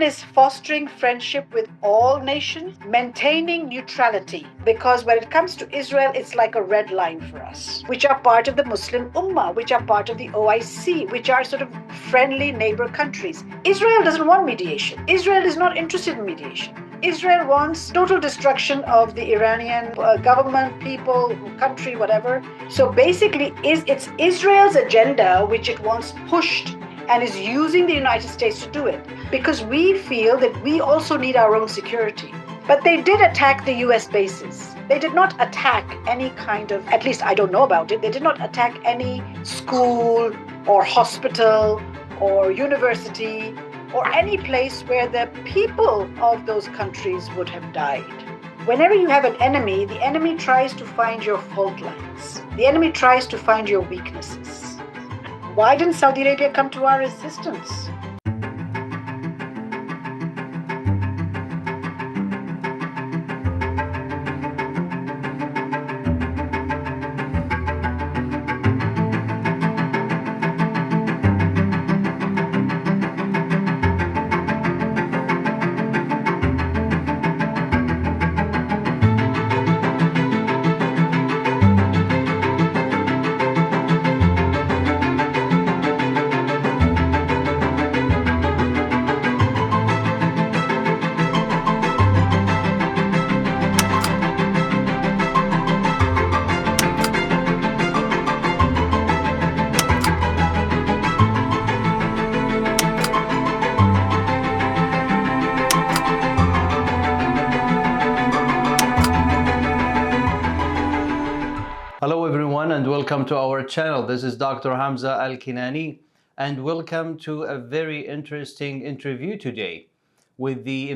one is fostering friendship with all nations, maintaining neutrality, because when it comes to Israel, it's like a red line for us, which are part of the Muslim Ummah, which are part of the OIC, which are sort of friendly neighbor countries. Israel doesn't want mediation. Israel is not interested in mediation. Israel wants total destruction of the Iranian government, people, country, whatever. So basically, it's Israel's agenda which it wants pushed and is using the United States to do it, because we feel that we also need our own security. But they did attack the US bases. They did not attack any kind of, at least I don't know about it, they did not attack any school or hospital or university or any place where the people of those countries would have died. Whenever you have an enemy, the enemy tries to find your fault lines. The enemy tries to find your weaknesses. Why didn't Saudi Arabia come to our assistance? Hello everyone and welcome to our channel. This is Dr. Hamza Alkinani and welcome to a very interesting interview today with the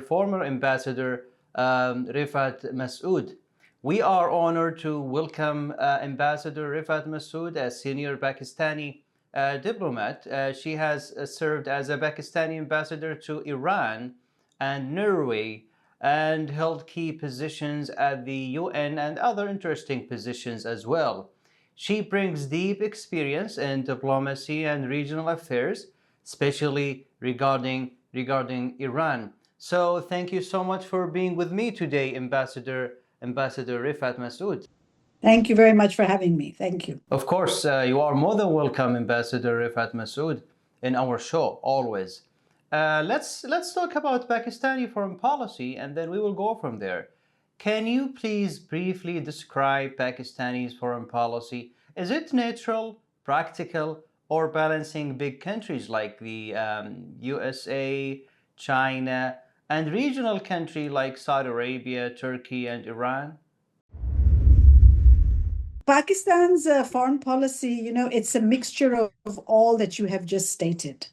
former ambassador Rifat Masood. We are honored to welcome Ambassador Rifat Masood, a senior Pakistani diplomat. She has served as a Pakistani ambassador to Iran and Norway and held key positions at the UN and other interesting positions as well. She brings deep experience in diplomacy and regional affairs, especially regarding Iran. So thank you so much for being with me today, Ambassador Rifat Masood. Thank you very much for having me. Thank you. Of course, you are more than welcome, Ambassador Rifat Masood, in our show, always. Let's talk about Pakistani foreign policy and then we will go from there. Can you please briefly describe Pakistani's foreign policy? Is it neutral, practical, or balancing big countries like the USA, China, and regional countries like Saudi Arabia, Turkey, and Iran? Pakistan's foreign policy, it's a mixture of all that you have just stated.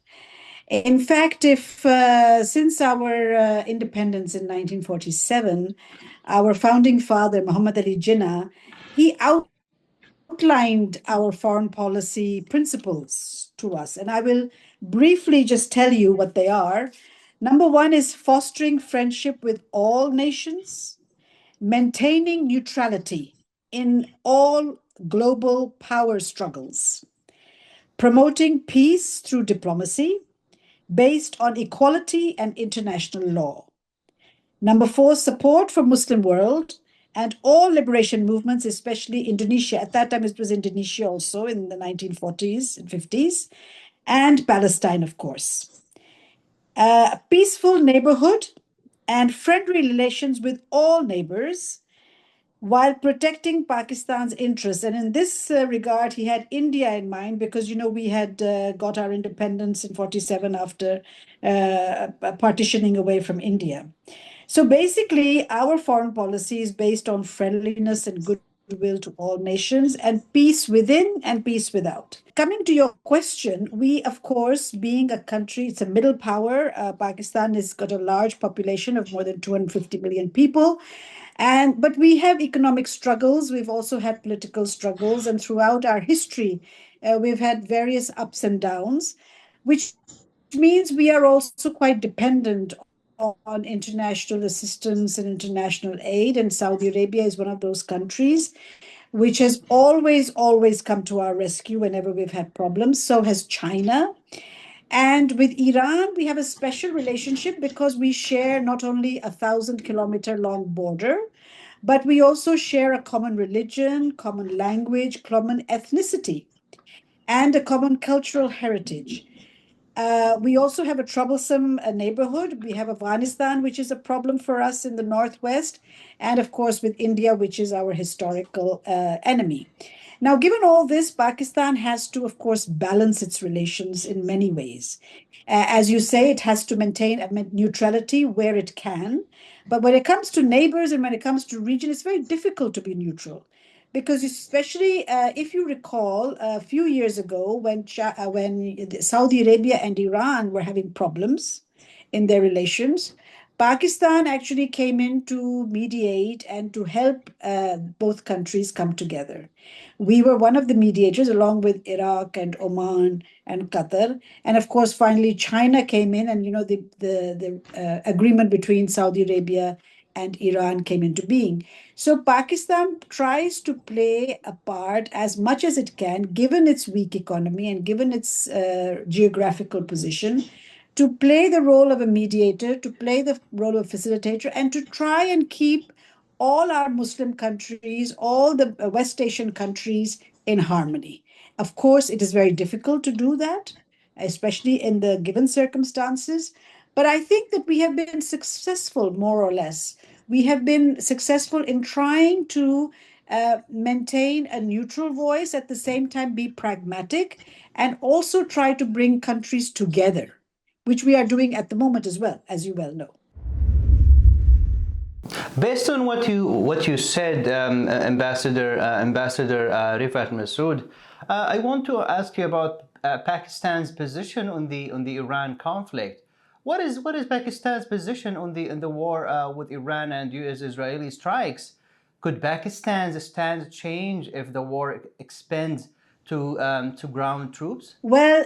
In fact, since our independence in 1947, our founding father, Muhammad Ali Jinnah, he outlined our foreign policy principles to us. And I will briefly just tell you what they are. Number one is fostering friendship with all nations, maintaining neutrality in all global power struggles, promoting peace through diplomacy, based on equality and international law. Number four, support for Muslim world and all liberation movements, especially Indonesia. At that time, it was Indonesia also in the 1940s and 50s, and Palestine, of course. Peaceful neighborhood and friendly relations with all neighbors, while protecting Pakistan's interests. And in this regard, he had India in mind because, we had got our independence in 47 after partitioning away from India. So basically, our foreign policy is based on friendliness and goodwill to all nations and peace within and peace without. Coming to your question, we, of course, being a country, it's a middle power. Pakistan has got a large population of more than 250 million people. But we have economic struggles. We've also had political struggles. And throughout our history, we've had various ups and downs, which means we are also quite dependent on international assistance and international aid. And Saudi Arabia is one of those countries which has always come to our rescue whenever we've had problems. So has China. And with Iran, we have a special relationship because we share not only a 1,000-kilometer long border, but we also share a common religion, common language, common ethnicity, and a common cultural heritage. We also have a troublesome neighborhood. We have Afghanistan, which is a problem for us in the northwest, and of course with India, which is our historical enemy. Now, given all this, Pakistan has to, of course, balance its relations in many ways. As you say, it has to maintain a neutrality where it can. But when it comes to neighbors and when it comes to region, it's very difficult to be neutral. Because especially if you recall a few years ago when Saudi Arabia and Iran were having problems in their relations, Pakistan actually came in to mediate and to help both countries come together. We were one of the mediators along with Iraq and Oman and Qatar. And of course, finally, China came in and, the agreement between Saudi Arabia and Iran came into being. So Pakistan tries to play a part as much as it can, given its weak economy and given its geographical position, to play the role of a mediator, to play the role of a facilitator, and to try and keep all our Muslim countries, all the West Asian countries in harmony. Of course, it is very difficult to do that, especially in the given circumstances. But I think that we have been successful, more or less. We have been successful in trying to maintain a neutral voice, at the same time be pragmatic, and also try to bring countries together, which we are doing at the moment as well, as you well know. Based on what you said, Ambassador Rifat Masood, I want to ask you about Pakistan's position on the Iran conflict. What is Pakistan's position on the war with Iran and U.S.-Israeli strikes? Could Pakistan's stance change if the war expands to ground troops? Well,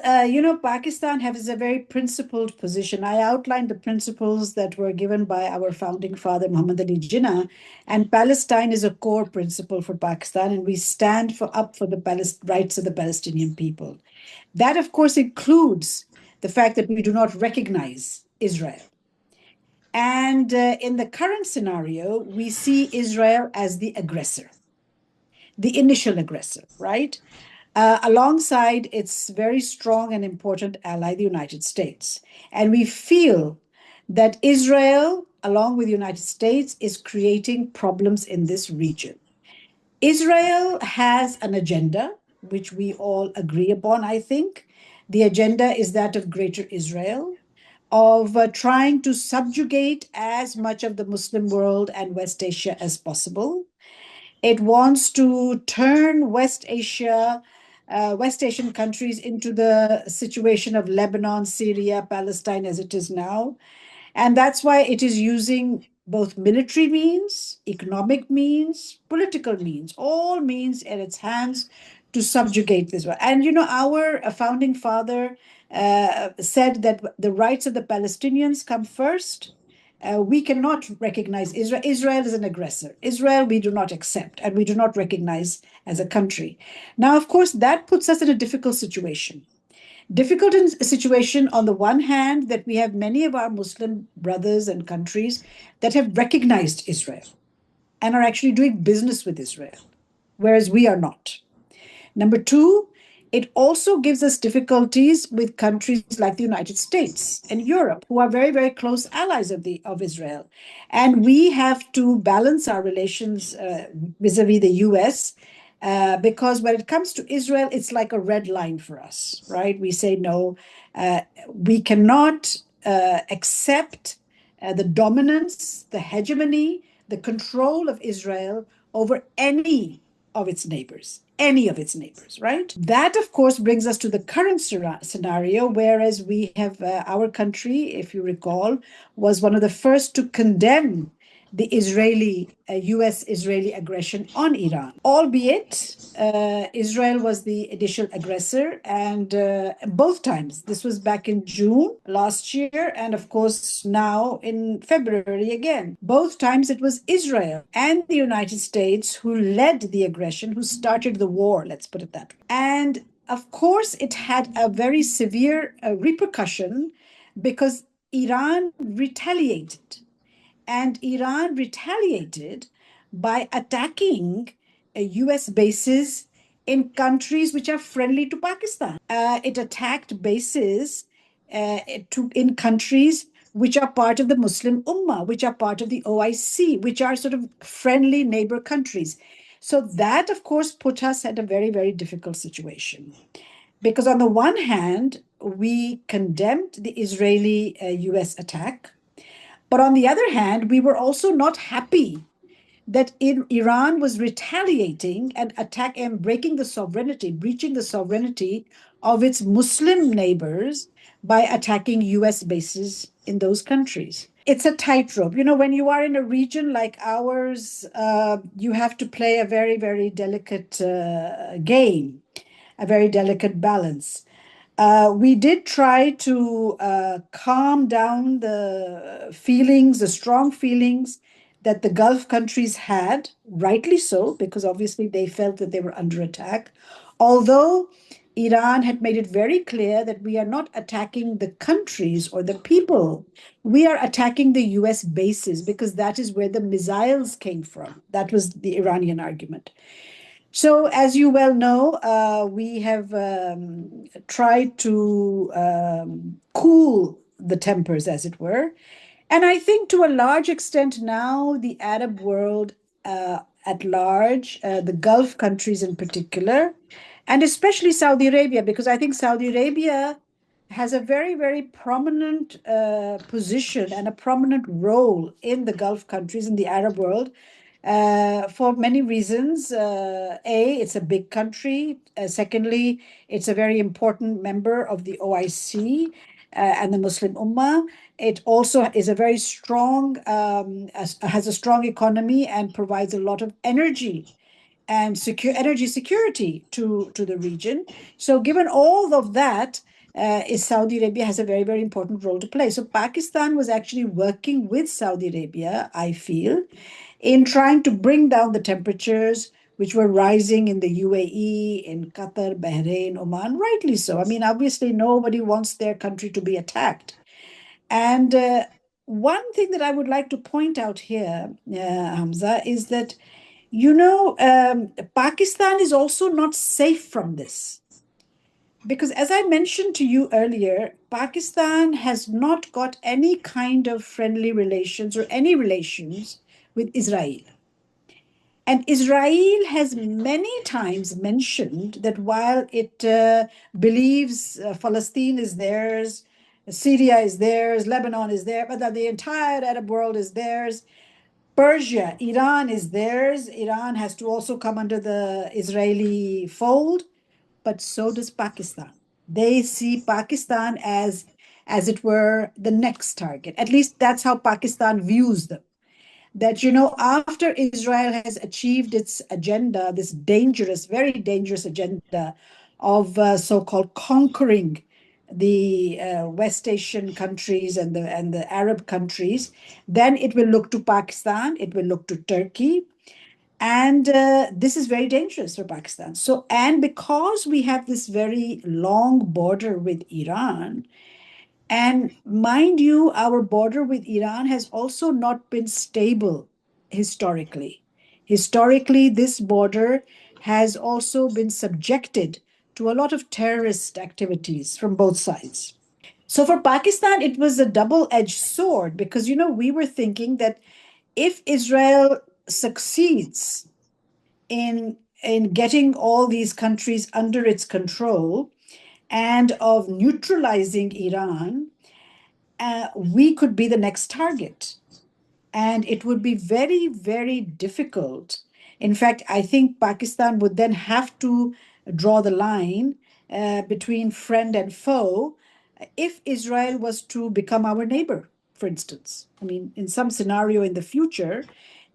Pakistan has a very principled position. I outlined the principles that were given by our founding father, Muhammad Ali Jinnah, and Palestine is a core principle for Pakistan, and we stand up for the rights of the Palestinian people. That, of course, includes the fact that we do not recognize Israel. And in the current scenario, we see Israel as the aggressor, the initial aggressor, right? Alongside its very strong and important ally, the United States. And we feel that Israel, along with the United States, is creating problems in this region. Israel has an agenda, which we all agree upon, I think. The agenda is that of Greater Israel, of trying to subjugate as much of the Muslim world and West Asia as possible. It wants to turn West Asian countries into the situation of Lebanon, Syria, Palestine as it is now. And that's why it is using both military means, economic means, political means, all means in its hands to subjugate this. And, our founding father said that the rights of the Palestinians come first. We cannot recognize Israel. Israel is an aggressor. Israel we do not accept and we do not recognize as a country. Now, of course, that puts us in a difficult situation. Difficult situation on the one hand that we have many of our Muslim brothers and countries that have recognized Israel and are actually doing business with Israel, whereas we are not. Number two, it also gives us difficulties with countries like the United States and Europe, who are very, very close allies of Israel. And we have to balance our relations vis-a-vis the US, because when it comes to Israel, it's like a red line for us, right? We say, no, we cannot accept the dominance, the hegemony, the control of Israel over any of its neighbors, right? That, of course, brings us to the current scenario, whereas we have our country, if you recall, was one of the first to condemn the US-Israeli aggression on Iran, albeit Israel was the initial aggressor, and both times, this was back in June last year, and of course now in February again. Both times it was Israel and the United States who led the aggression, who started the war, let's put it that way. And of course, it had a very severe repercussion because Iran retaliated. And Iran retaliated by attacking US bases in countries which are friendly to Pakistan. It attacked bases in countries which are part of the Muslim Ummah, which are part of the OIC, which are sort of friendly neighbor countries. So that, of course, put us at a very, very difficult situation. Because on the one hand, we condemned the Israeli US attack. But on the other hand, we were also not happy that Iran was retaliating and breaching the sovereignty of its Muslim neighbors by attacking US bases in those countries. It's a tightrope. You know, when you are in a region like ours, you have to play a very, very delicate game, a very delicate balance. We did try to calm down the strong feelings that the Gulf countries had, rightly so, because obviously they felt that they were under attack. Although Iran had made it very clear that we are not attacking the countries or the people, we are attacking the US bases because that is where the missiles came from. That was the Iranian argument. So, as you well know, we have tried to cool the tempers, as it were. And I think to a large extent now, the Arab world at large, the Gulf countries in particular, and especially Saudi Arabia, because I think Saudi Arabia has a very, very prominent position and a prominent role in the Gulf countries, in the Arab world, for many reasons. It's a big country. Secondly, it's a very important member of the OIC and the Muslim Ummah. It also is a very strong, has a strong economy and provides a lot of energy and energy security to the region. So given all of that, Saudi Arabia has a very, very important role to play. So Pakistan was actually working with Saudi Arabia, I feel, in trying to bring down the temperatures, which were rising in the UAE, in Qatar, Bahrain, Oman, rightly so. I mean, obviously, nobody wants their country to be attacked. And one thing that I would like to point out here, Hamza, is that, Pakistan is also not safe from this. Because as I mentioned to you earlier, Pakistan has not got any kind of friendly relations or any relations with Israel. And Israel has many times mentioned that while it believes Palestine is theirs, Syria is theirs, Lebanon is theirs, but that the entire Arab world is theirs, Persia, Iran is theirs. Iran has to also come under the Israeli fold, but so does Pakistan. They see Pakistan as it were, the next target. At least that's how Pakistan views them. That, after Israel has achieved its agenda, this dangerous, very dangerous agenda of so-called conquering the West Asian countries and the Arab countries, then it will look to Pakistan, it will look to Turkey, and this is very dangerous for Pakistan. So, and because we have this very long border with Iran, and mind you, our border with Iran has also not been stable historically. Historically, this border has also been subjected to a lot of terrorist activities from both sides. So for Pakistan, it was a double-edged sword because, we were thinking that if Israel succeeds in getting all these countries under its control and of neutralizing Iran, we could be the next target. And it would be very, very difficult. In fact, I think Pakistan would then have to draw the line between friend and foe if Israel was to become our neighbor, for instance. I mean, in some scenario in the future,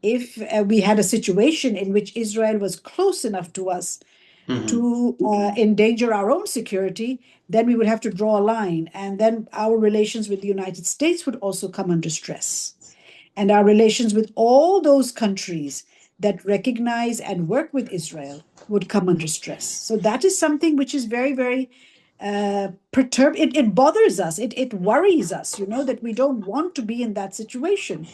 if we had a situation in which Israel was close enough to us to endanger our own security, then we would have to draw a line. And then our relations with the United States would also come under stress. And our relations with all those countries that recognize and work with Israel would come under stress. So that is something which is very, very perturbed. It bothers us. It worries us, that we don't want to be in that situation.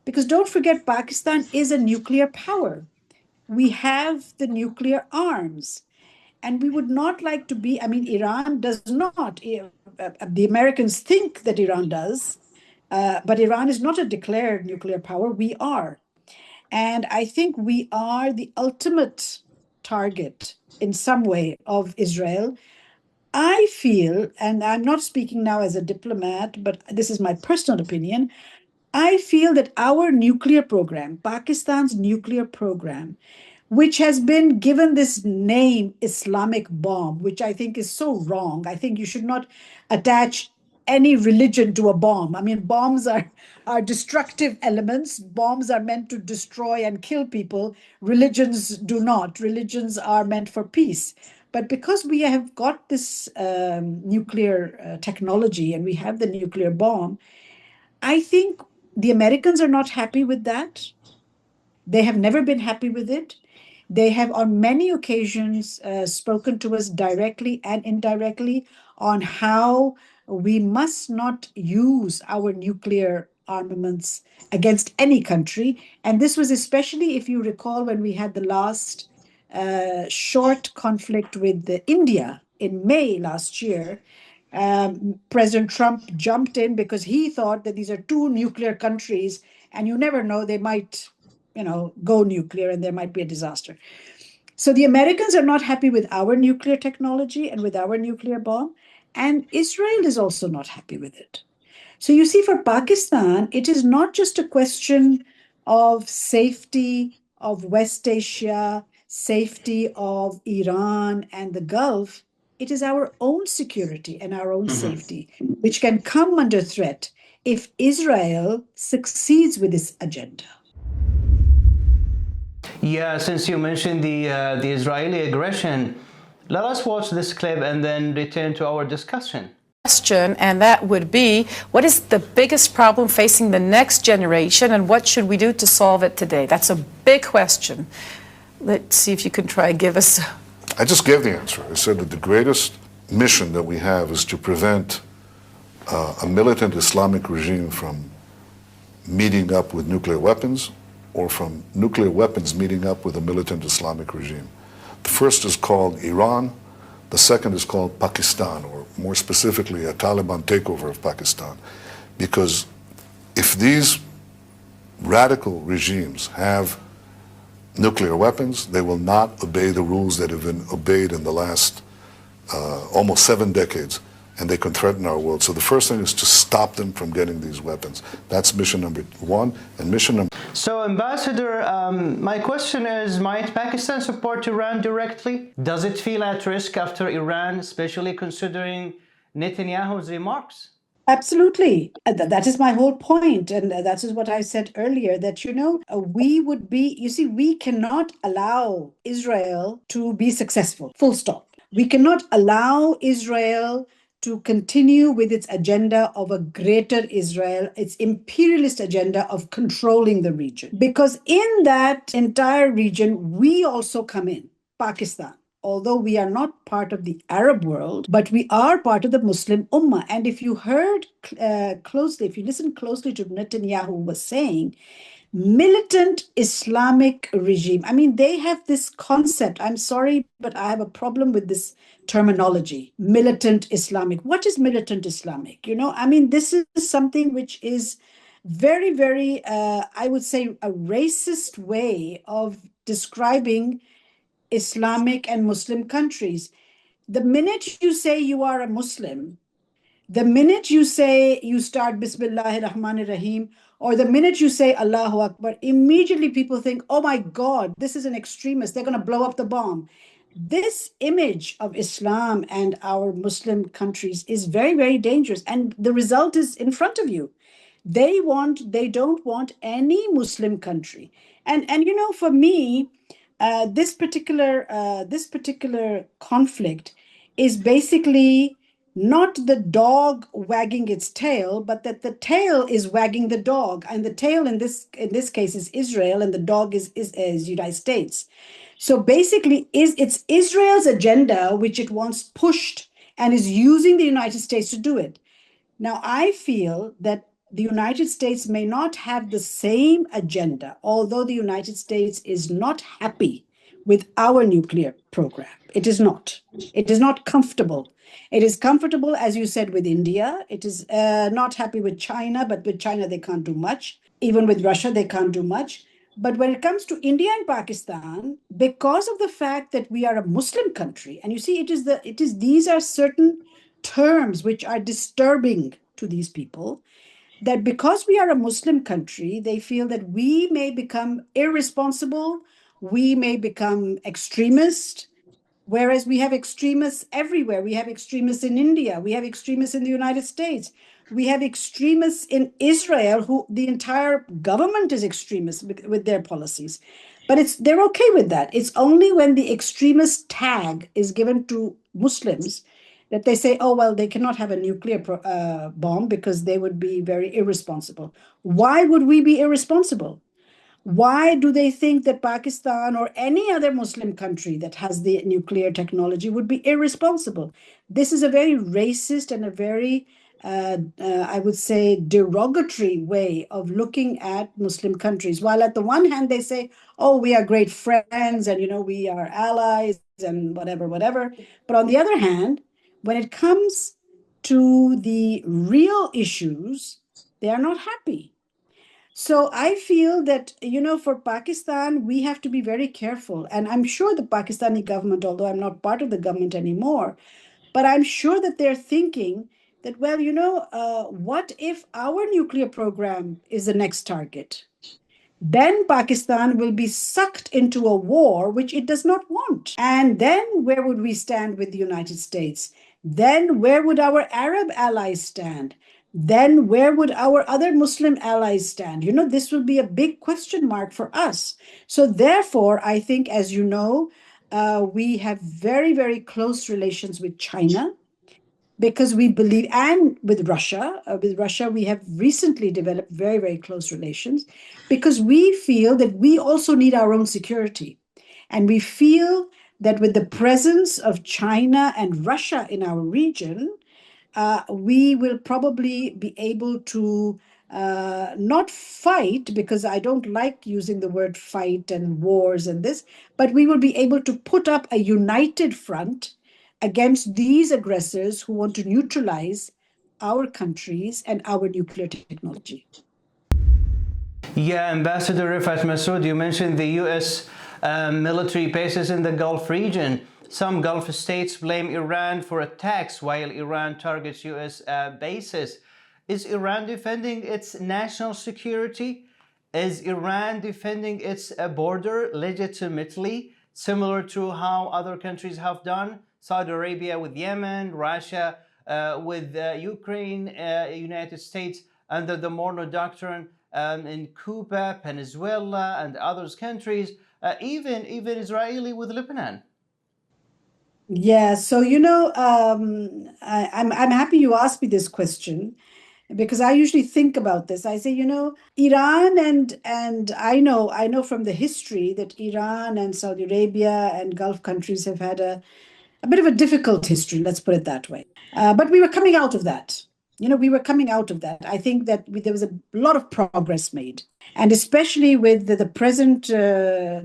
Because don't forget, Pakistan is a nuclear power. We have the nuclear arms. And we would not like to be, Iran does not. The Americans think that Iran does, but Iran is not a declared nuclear power. We are. And I think we are the ultimate target in some way of Israel. I feel, and I'm not speaking now as a diplomat, but this is my personal opinion, I feel that our nuclear program, Pakistan's nuclear program, which has been given this name Islamic bomb, which I think is so wrong. I think you should not attach any religion to a bomb. Bombs are destructive elements. Bombs are meant to destroy and kill people. Religions do not. Religions are meant for peace. But because we have got this nuclear technology and we have the nuclear bomb, I think the Americans are not happy with that. They have never been happy with it. They have on many occasions spoken to us directly and indirectly on how we must not use our nuclear armaments against any country. And this was especially, if you recall, when we had the last short conflict with India in May last year. President Trump jumped in because he thought that these are two nuclear countries, and you never know, they might go nuclear and there might be a disaster. So the Americans are not happy with our nuclear technology and with our nuclear bomb, and Israel is also not happy with it. So you see, for Pakistan, it is not just a question of safety of West Asia, safety of Iran and the Gulf. It is our own security and our own safety, which can come under threat if Israel succeeds with this agenda. Yeah, since you mentioned the Israeli aggression, let us watch this clip and then return to our discussion. Question, and that would be, what is the biggest problem facing the next generation, and what should we do to solve it today? That's a big question. Let's see if you can try and give us. I just gave the answer. I said that the greatest mission that we have is to prevent a militant Islamic regime from meeting up with nuclear weapons, or from nuclear weapons meeting up with a militant Islamic regime. The first is called Iran. The second is called Pakistan, or more specifically, a Taliban takeover of Pakistan. Because if these radical regimes have nuclear weapons, they will not obey the rules that have been obeyed in the last almost 7 decades, and they can threaten our world. So the first thing is to stop them from getting these weapons. That's mission number 1. And mission number... So, Ambassador, my question is, might Pakistan support Iran directly? Does it feel at risk after Iran, especially considering Netanyahu's remarks? Absolutely. That is my whole point. And that is what I said earlier, that, we would be, we cannot allow Israel to be successful, full stop. We cannot allow Israel to continue with its agenda of a greater Israel, its imperialist agenda of controlling the region. Because in that entire region, we also come in, Pakistan. Although we are not part of the Arab world, but we are part of the Muslim Ummah. And if you heard closely, if you listened closely to Netanyahu was saying, militant Islamic regime. They have this concept. I'm sorry, but I have a problem with this terminology, militant Islamic. What is militant Islamic? This is something which is very, very, I would say, a racist way of describing Islamic and Muslim countries. The minute you say you are a Muslim, the minute you say you start Bismillahir Rahmanir Rahim, or the minute you say Allahu Akbar, immediately people think, oh my God, this is an extremist. They're going to blow up the bomb. This image of Islam and our Muslim countries is very, very dangerous. And the result is in front of you. They don't want any Muslim country. And for me, this particular conflict is basically not the dog wagging its tail, but that the tail is wagging the dog. And the tail in this case is Israel, and the dog is United States. So basically, it's Israel's agenda which it wants pushed and is using the United States to do it. Now, I feel that the United States may not have the same agenda, although the United States is not happy with our nuclear program. It is not. It is not comfortable. It is comfortable, as you said, with India. It is not happy with China, but with China, they can't do much. Even with Russia, they can't do much. But when it comes to India and Pakistan, because of the fact that we are a Muslim country, and you see, these are certain terms which are disturbing to these people, that because we are a Muslim country, they feel that we may become irresponsible, we may become extremist, whereas we have extremists everywhere. We have extremists in India, we have extremists in the United States, we have extremists in Israel, who the entire government is extremist with their policies. But they're okay with that. It's only when the extremist tag is given to Muslims that they say, oh, well, they cannot have a nuclear bomb because they would be very irresponsible. Why would we be irresponsible? Why do they think that Pakistan or any other Muslim country that has the nuclear technology would be irresponsible? This is a very racist and a very, I would say, derogatory way of looking at Muslim countries. While at the one hand, they say, oh, we are great friends and, we are allies and whatever. But on the other hand, when it comes to the real issues, they are not happy. So I feel that, for Pakistan, we have to be very careful. And I'm sure the Pakistani government, although I'm not part of the government anymore, but I'm sure that they're thinking that, well, what if our nuclear program is the next target? Then Pakistan will be sucked into a war which it does not want. And then where would we stand with the United States? Then where would our Arab allies stand? Then where would our other Muslim allies stand? This will be a big question mark for us. So therefore, I think, as you know, we have very, very close relations with China, because we believe, and with Russia. With Russia, we have recently developed very, very close relations, because we feel that we also need our own security. And we feel that with the presence of China and Russia in our region, we will probably be able to not fight, because I don't like using the word fight and wars and this, but we will be able to put up a united front against these aggressors who want to neutralize our countries and our nuclear technology. Yeah, Ambassador Rifat Masood, you mentioned the U.S. Military bases in the Gulf region. Some Gulf states blame Iran for attacks while Iran targets U.S. bases. Is Iran defending its national security? Is Iran defending its border legitimately, similar to how other countries have done? Saudi Arabia with Yemen, Russia with Ukraine, United States under the Monroe Doctrine in Cuba, Venezuela, and other countries, even Israeli with Lebanon. Yeah, so I'm happy you asked me this question, because I usually think about this. I say, Iran and I know from the history that Iran and Saudi Arabia and Gulf countries have had a bit of a difficult history, let's put it that way. But we were coming out of that. We were coming out of that. I think that there was a lot of progress made. And especially with the present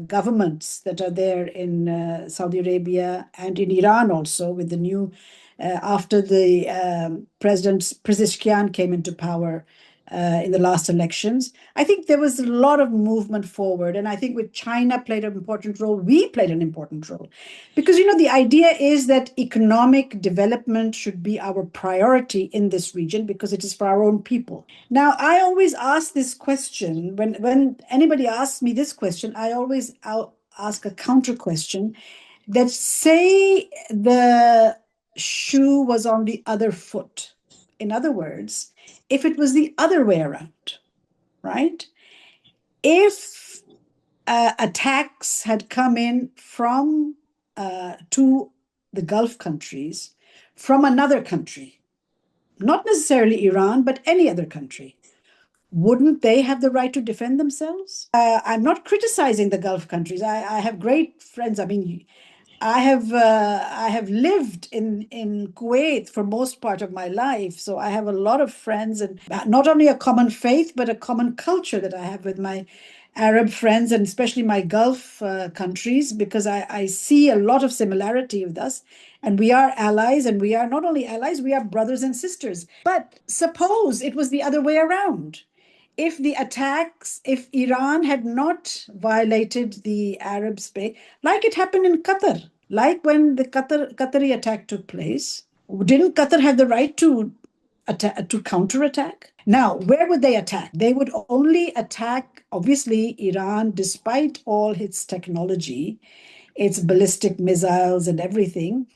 governments that are there in Saudi Arabia and in Iran also, with the new, after the President Pezeshkian came into power in the last elections, I think there was a lot of movement forward. And I think with China played an important role, we played an important role. Because, the idea is that economic development should be our priority in this region, because it is for our own people. Now, I always ask this question, when anybody asks me this question, I'll ask a counter question, that say the shoe was on the other foot. In other words, if it was the other way around, right? If attacks had come in from to the Gulf countries from another country, not necessarily Iran, but any other country, wouldn't they have the right to defend themselves? I'm not criticizing the Gulf countries. I have great friends. I mean, I have lived in Kuwait for most part of my life, so I have a lot of friends, and not only a common faith, but a common culture that I have with my Arab friends, and especially my Gulf countries, because I see a lot of similarity with us, and we are allies, and we are not only allies, we are brothers and sisters. But suppose it was the other way around. If Iran had not violated the Arab space, like it happened in Qatar, like when the Qatari attack took place, didn't Qatar have the right to counterattack? Now, where would they attack? They would only attack, obviously, Iran, despite all its technology, its ballistic missiles and everything.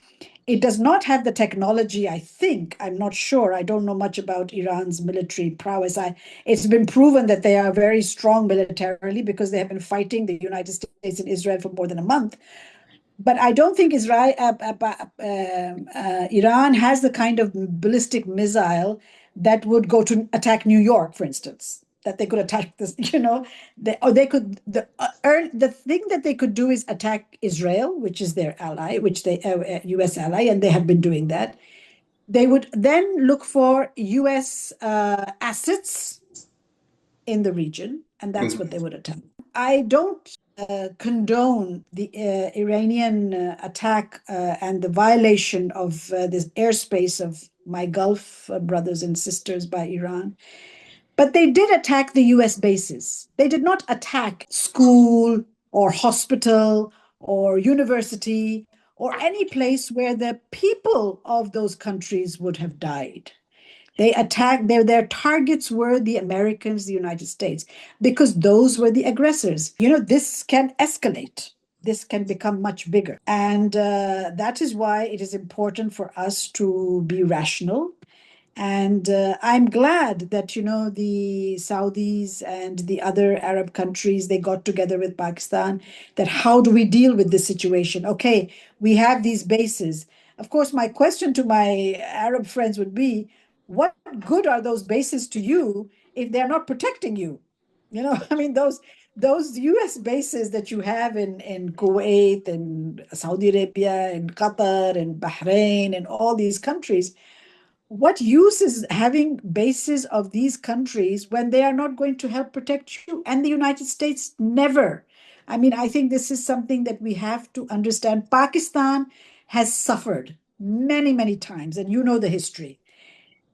It does not have the technology, I think. I'm not sure. I don't know much about Iran's military prowess. It's been proven that they are very strong militarily because they have been fighting the United States and Israel for more than a month. But I don't think Iran has the kind of ballistic missile that would go to attack New York, for instance. That they could attack this, the thing that they could do is attack Israel, which is their ally, U.S. ally, and they have been doing that. They would then look for U.S. assets in the region, and that's what they would attack. I don't condone the Iranian attack and the violation of this airspace of my Gulf brothers and sisters by Iran. But they did attack the US bases. They did not attack school or hospital or university or any place where the people of those countries would have died. They attacked, their targets were the Americans, the United States, because those were the aggressors. This can escalate. This can become much bigger. And that is why it is important for us to be rational. And I'm glad that, the Saudis and the other Arab countries, they got together with Pakistan, that how do we deal with this situation? Okay, we have these bases. Of course, my question to my Arab friends would be, what good are those bases to you if they're not protecting you? I mean, those US bases that you have in Kuwait and Saudi Arabia and Qatar and Bahrain and all these countries, what use is having bases of these countries when they are not going to help protect you? And the United States never. I mean, I think this is something that we have to understand. Pakistan has suffered many, many times, and you know the history.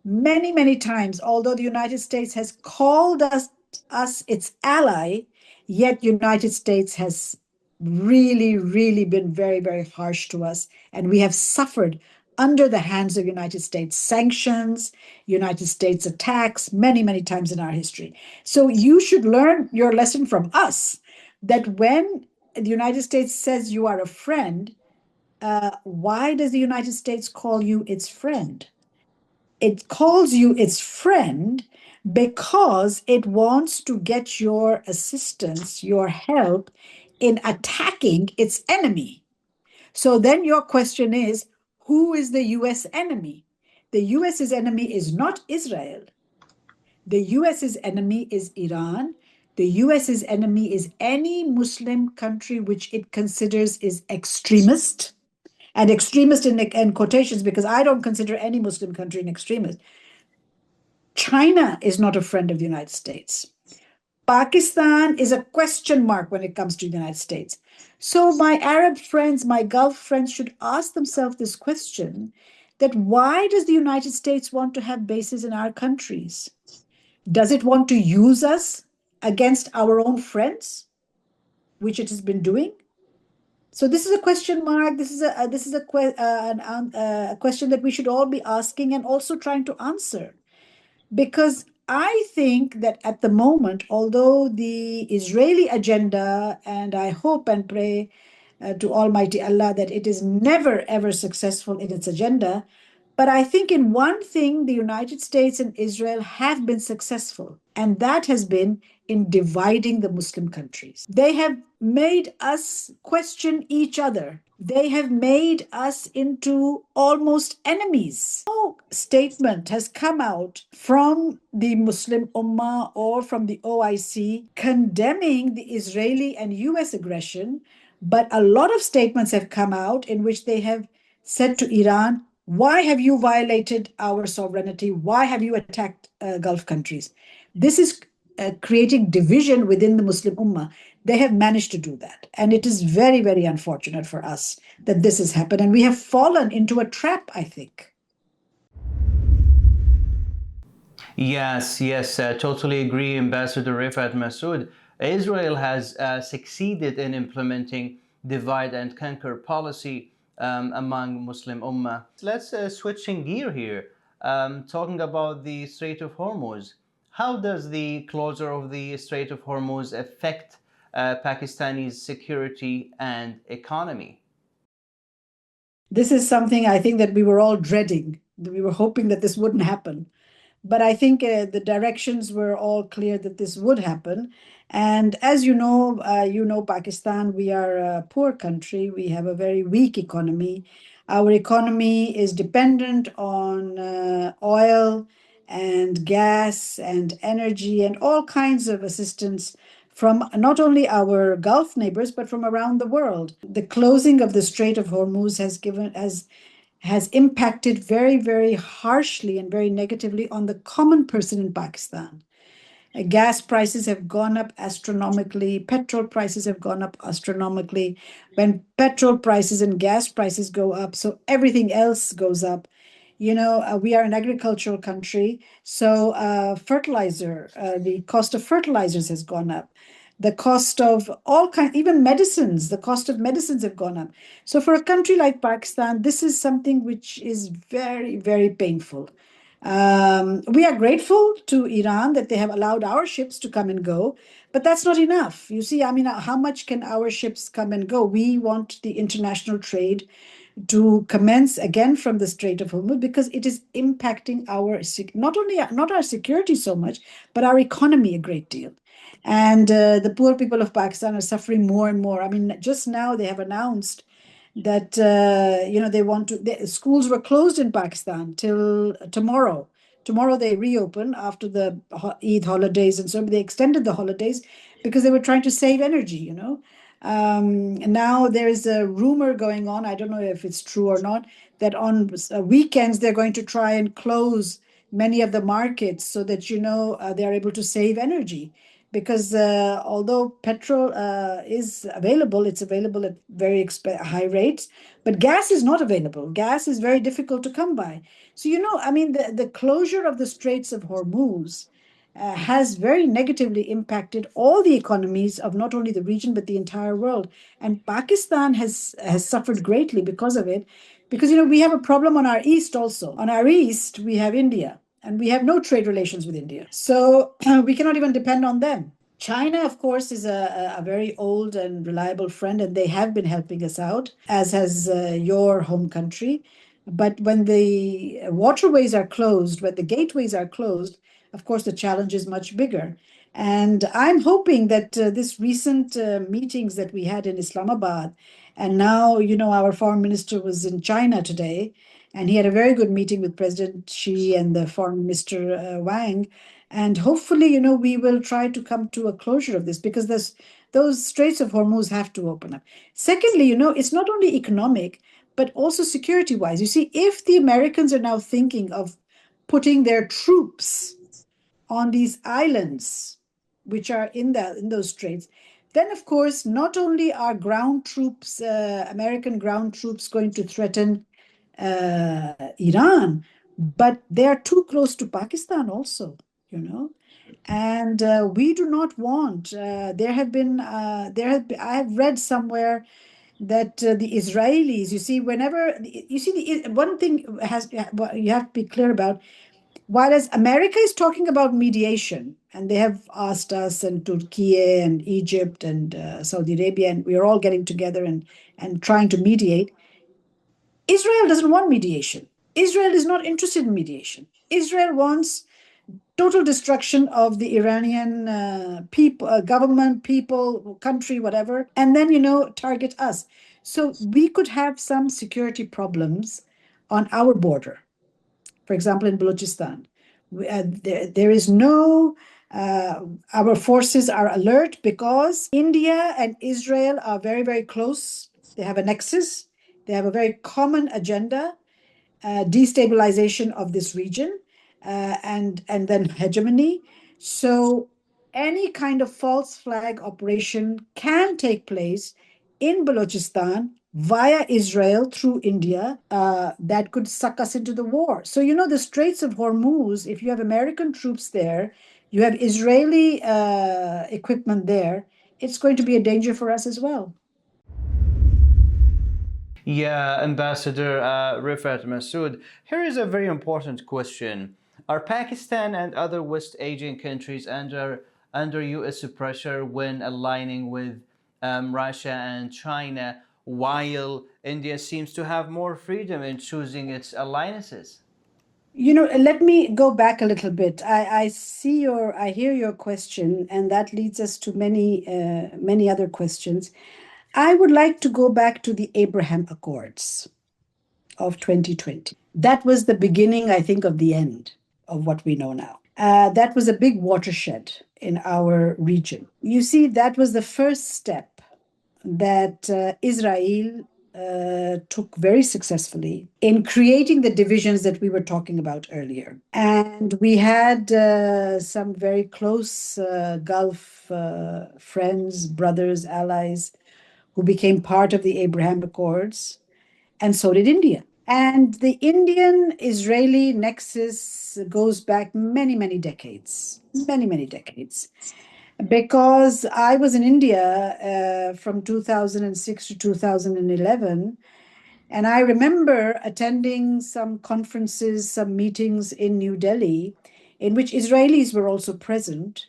Many, many times, although the United States has called us its ally, yet United States has really, really been very, very harsh to us, and we have suffered under the hands of United States sanctions, United States attacks, many, many times in our history. So you should learn your lesson from us, that when the United States says you are a friend, why does the United States call you its friend? It calls you its friend because it wants to get your assistance, your help in attacking its enemy. So then your question is, who is the US enemy? The US's enemy is not Israel. The US's enemy is Iran. The US's enemy is any Muslim country which it considers is extremist. And extremist in quotations, because I don't consider any Muslim country an extremist. China is not a friend of the United States. Pakistan is a question mark when it comes to the United States. So my Arab friends, my Gulf friends should ask themselves this question, that why does the United States want to have bases in our countries? Does it want to use us against our own friends, which it has been doing? So this is a question mark. This is a question that we should all be asking and also trying to answer. Because I think that at the moment, although the Israeli agenda, and I hope and pray to Almighty Allah that it is never, ever successful in its agenda, but I think in one thing, the United States and Israel have been successful, and that has been in dividing the Muslim countries. They have made us question each other. They have made us into almost enemies. No statement has come out from the Muslim Ummah or from the OIC condemning the Israeli and US aggression, but a lot of statements have come out in which they have said to Iran, why have you violated our sovereignty? Why have you attacked Gulf countries? This is creating division within the Muslim Ummah. They have managed to do that. And it is very, very unfortunate for us that this has happened. And we have fallen into a trap, I think. Yes, totally agree, Ambassador Rifat Masood. Israel has succeeded in implementing divide and conquer policy among Muslim Ummah. Let's switching gear here, talking about the Strait of Hormuz. How does the closure of the Strait of Hormuz affect Pakistani's security and economy? This is something I think that we were all dreading. We were hoping that this wouldn't happen. But I think the directions were all clear that this would happen. And as you know, Pakistan, we are a poor country. We have a very weak economy. Our economy is dependent on oil and gas and energy and all kinds of assistance from not only our Gulf neighbors, but from around the world. The closing of the Strait of Hormuz has impacted very, very harshly and very negatively on the common person in Pakistan. Gas prices have gone up astronomically. Petrol prices have gone up astronomically. When petrol prices and gas prices go up, so everything else goes up. We are an agricultural country, so the cost of fertilizers has gone up. The cost of all kinds, even medicines, the cost of medicines have gone up. So for a country like Pakistan, this is something which is very, very painful. We are grateful to Iran that they have allowed our ships to come and go, but that's not enough. You see, how much can our ships come and go? We want the international trade to commence again from the Strait of Hormuz because it is impacting not our security so much, but our economy a great deal. And the poor people of Pakistan are suffering more and more. Just now they have announced that schools were closed in Pakistan till tomorrow. Tomorrow they reopen after the Eid holidays, and so they extended the holidays because they were trying to save energy. And now there's a rumor going on, I don't know if it's true or not, that on weekends they're going to try and close many of the markets so that they're able to save energy. Because although petrol is available, it's available at very high rates, but gas is not available. Gas is very difficult to come by. So, the closure of the Straits of Hormuz has very negatively impacted all the economies of not only the region, but the entire world. And Pakistan has suffered greatly because of it, because, we have a problem on our east also. On our east, we have India. And we have no trade relations with India. So we cannot even depend on them. China, of course, is a very old and reliable friend, and they have been helping us out, as has your home country. But when the waterways are closed, when the gateways are closed, of course, the challenge is much bigger. And I'm hoping that this recent meetings that we had in Islamabad, and now, our foreign minister was in China today, and he had a very good meeting with President Xi and the Foreign Minister Wang. And hopefully, we will try to come to a closure of this because those Straits of Hormuz have to open up. Secondly, it's not only economic, but also security-wise. You see, if the Americans are now thinking of putting their troops on these islands, which are in those straits, then, of course, not only are ground troops, American ground troops, going to threaten Iran, but they are too close to Pakistan also, and we do not want. I have read somewhere that the Israelis, one thing you have to be clear about. While as America is talking about mediation, and they have asked us and Turkey and Egypt and Saudi Arabia, and we are all getting together and trying to mediate, Israel doesn't want mediation. Israel is not interested in mediation. Israel wants total destruction of the Iranian people, government, people, country, whatever, and then, target us. So we could have some security problems on our border. For example, in Balochistan, there is no, our forces are alert because India and Israel are very, very close. They have a nexus. They have a very common agenda, destabilization of this region, and then hegemony. So any kind of false flag operation can take place in Balochistan via Israel through India, that could suck us into the war. So, the Straits of Hormuz, if you have American troops there, you have Israeli equipment there, it's going to be a danger for us as well. Yeah, Ambassador Rifat Masood, here is a very important question. Are Pakistan and other West Asian countries under U.S. pressure when aligning with Russia and China, while India seems to have more freedom in choosing its alliances? Let me go back a little bit. I hear your question, and that leads us to many other questions. I would like to go back to the Abraham Accords of 2020. That was the beginning, I think, of the end of what we know now. That was a big watershed in our region. You see, that was the first step that Israel took very successfully in creating the divisions that we were talking about earlier. And we had some very close Gulf friends, brothers, allies who became part of the Abraham Accords, and so did India. And the Indian-Israeli nexus goes back many, many decades, because I was in India from 2006 to 2011, and I remember attending some conferences, some meetings in New Delhi, in which Israelis were also present.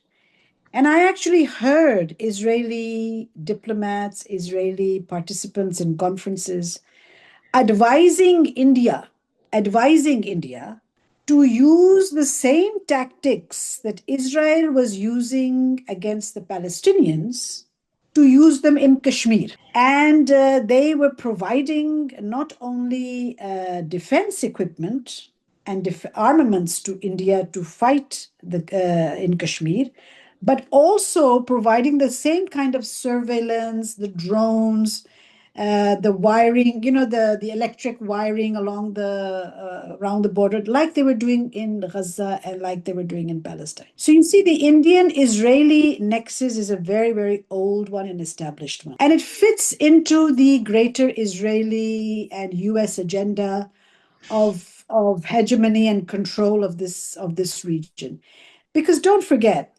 And I actually heard Israeli diplomats, Israeli participants in conferences advising India to use the same tactics that Israel was using against the Palestinians, to use them in Kashmir. And they were providing not only defense equipment and armaments to India to fight in Kashmir, but also providing the same kind of surveillance, the drones, the wiring, the electric wiring along around the border, like they were doing in Gaza and like they were doing in Palestine. So you see, the Indian-Israeli nexus is a very, very old one and established one. And it fits into the greater Israeli and US agenda of hegemony and control of this region. Because don't forget,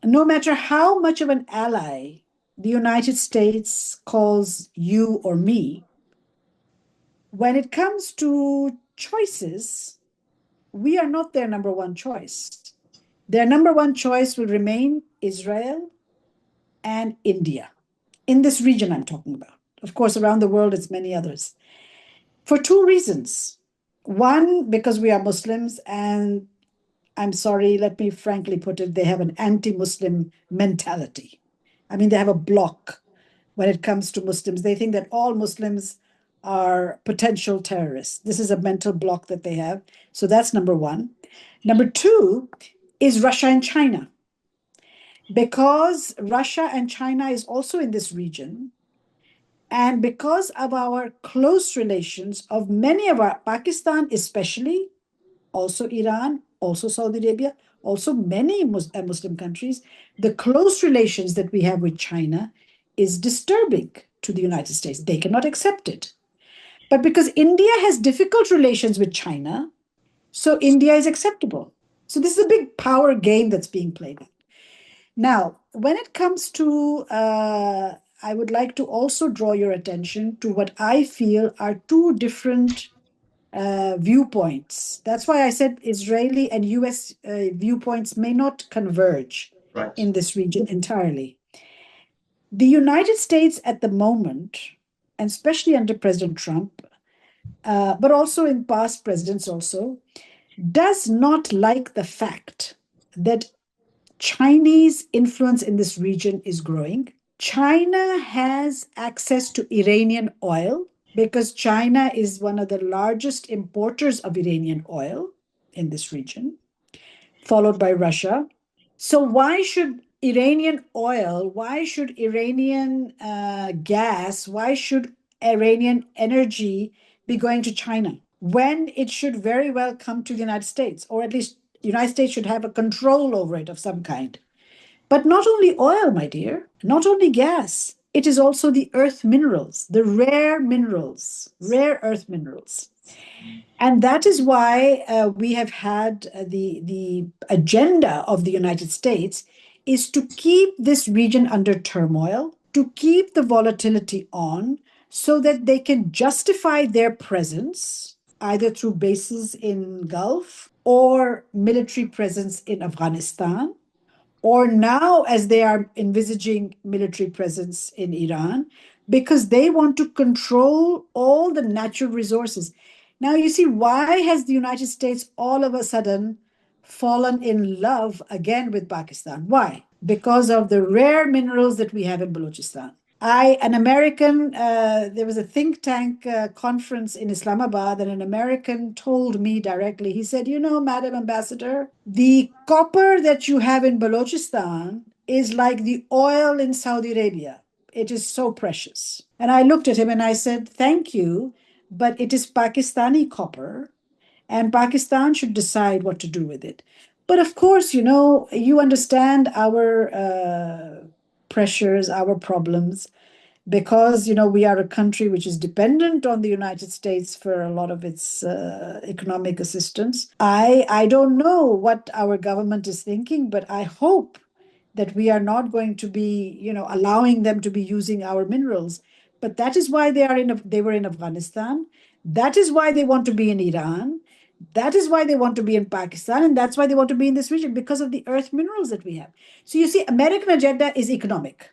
no matter how much of an ally the United States calls you or me, when it comes to choices, we are not their number one choice. Their number one choice will remain Israel and India. In this region I'm talking about. Of course, around the world, it's many others. For two reasons. One, because we are Muslims, and I'm sorry, let me frankly put it, they have an anti-Muslim mentality. I mean, they have a block when it comes to Muslims. They think that all Muslims are potential terrorists. This is a mental block that they have. So that's number one. Number two is Russia and China. Because Russia and China is also in this region, and because of our close relations of many of our, Pakistan especially, also Iran, also Saudi Arabia, also many Muslim countries, the close relations that we have with China is disturbing to the United States. They cannot accept it. But because India has difficult relations with China, so India is acceptable. So this is a big power game that's being played out. Now, when it comes to, I would like to also draw your attention to what I feel are two different viewpoints. That's why I said Israeli and US viewpoints may not converge in this region entirely. The United States at the moment, and especially under President Trump, but also in past presidents also, does not like the fact that Chinese influence in this region is growing. China has access to Iranian oil because China is one of the largest importers of Iranian oil in this region, followed by Russia. So why should Iranian oil, why should Iranian gas, why should Iranian energy be going to China when it should very well come to the United States, or at least the United States should have a control over it of some kind? But not only oil, my dear, not only gas, it is also the earth minerals, the rare minerals, rare earth minerals. And that is why we have had the agenda of the United States is to keep this region under turmoil, to keep the volatility on, so that they can justify their presence either through bases in Gulf or military presence in Afghanistan, or now as they are envisaging military presence in Iran, because they want to control all the natural resources. Now, you see, why has the United States all of a sudden fallen in love again with Pakistan? Why? Because of the rare minerals that we have in Balochistan. There was a think tank conference in Islamabad, and an American told me directly, he said, you know, Madam Ambassador, the copper that you have in Balochistan is like the oil in Saudi Arabia. It is so precious. And I looked at him and I said, thank you, but it is Pakistani copper, and Pakistan should decide what to do with it. But of course, you know, you understand our pressures, our problems, because, you know, we are a country which is dependent on the United States for a lot of its economic assistance. I don't know what our government is thinking, but I hope that we are not going to be, you know, allowing them to be using our minerals. But that is why they were in Afghanistan. That is why they want to be in Iran. That is why they want to be in Pakistan, and that's why they want to be in this region, because of the earth minerals that we have. So you see, American agenda is economic,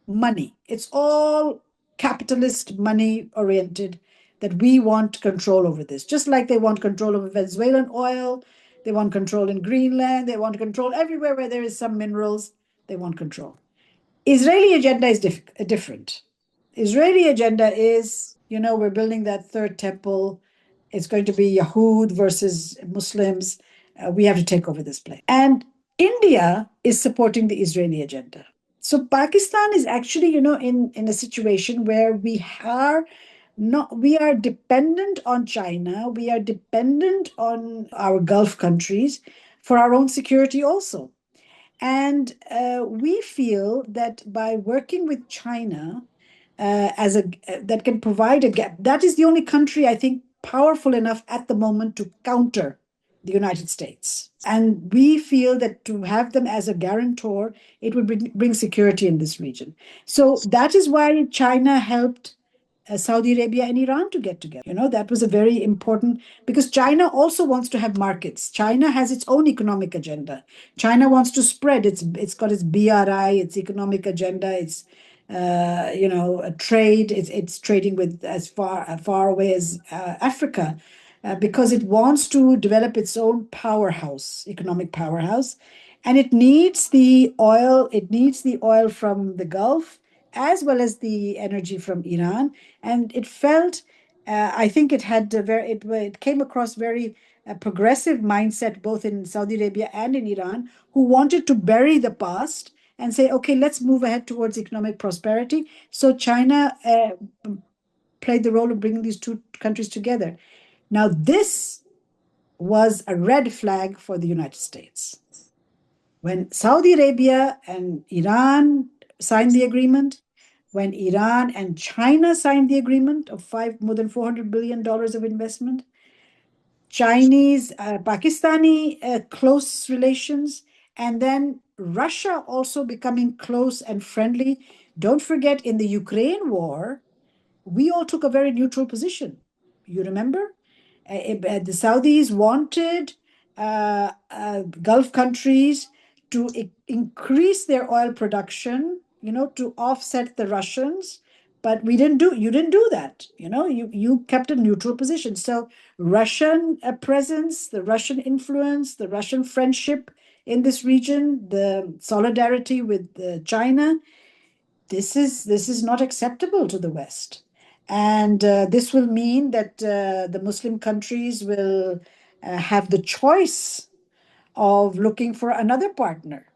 money. It's all capitalist, money oriented, that we want control over this. Just like they want control over Venezuelan oil, they want control in Greenland, they want control everywhere where there is some minerals, they want control. Israeli agenda is different. Israeli agenda is, you know, we're building that third temple. It's going to be Yahud versus Muslims. We have to take over this place. And India is supporting the Israeli agenda. So Pakistan is actually, you know, in a situation where we are dependent on China, we are dependent on our Gulf countries for our own security also. And we feel that by working with China that can provide a gap, that is the only country, I think, powerful enough at the moment to counter the United States. And we feel that to have them as a guarantor, it would bring security in this region. So that is why China helped Saudi Arabia and Iran to get together. You know, that was a very important, because China also wants to have markets. China has its own economic agenda. China wants to spread. It's got its BRI, its economic agenda, its you know, trade. It's trading with as far away as Africa, because it wants to develop its own powerhouse, economic powerhouse, and it needs the oil. It needs the oil from the Gulf as well as the energy from Iran. And it felt, I think it had it came across very progressive mindset both in Saudi Arabia and in Iran, who wanted to bury the past and say, okay, let's move ahead towards economic prosperity. So China played the role of bringing these two countries together. Now, this was a red flag for the United States. When Saudi Arabia and Iran signed the agreement, when Iran and China signed the agreement of more than $400 billion of investment, Chinese, Pakistani close relations, and then Russia also becoming close and friendly. Don't forget, in the Ukraine war, we all took a very neutral position. You remember? The Saudis wanted Gulf countries to increase their oil production, you know, to offset the Russians, But you didn't do that. You kept a neutral position. So Russian presence, the Russian influence, the Russian friendship in this region, the solidarity with China, this is not acceptable to the West. And this will mean that the Muslim countries will have the choice of looking for another partner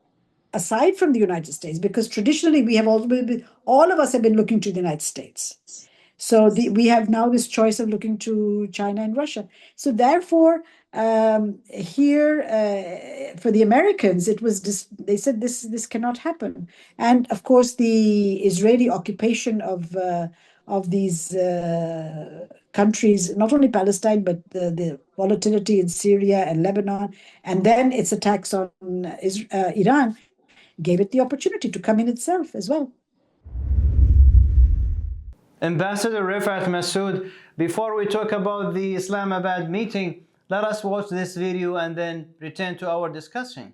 aside from the United States, because traditionally we have all of us have been looking to the United States. So we have now this choice of looking to China and Russia. So therefore, here for the Americans, it was they said this cannot happen. And of course, the Israeli occupation of these countries, not only Palestine, but the volatility in Syria and Lebanon, and then its attacks on Iran, gave it the opportunity to come in itself as well. Ambassador Rifat Masood, before we talk about the Islamabad meeting, let us watch this video and then return to our discussion.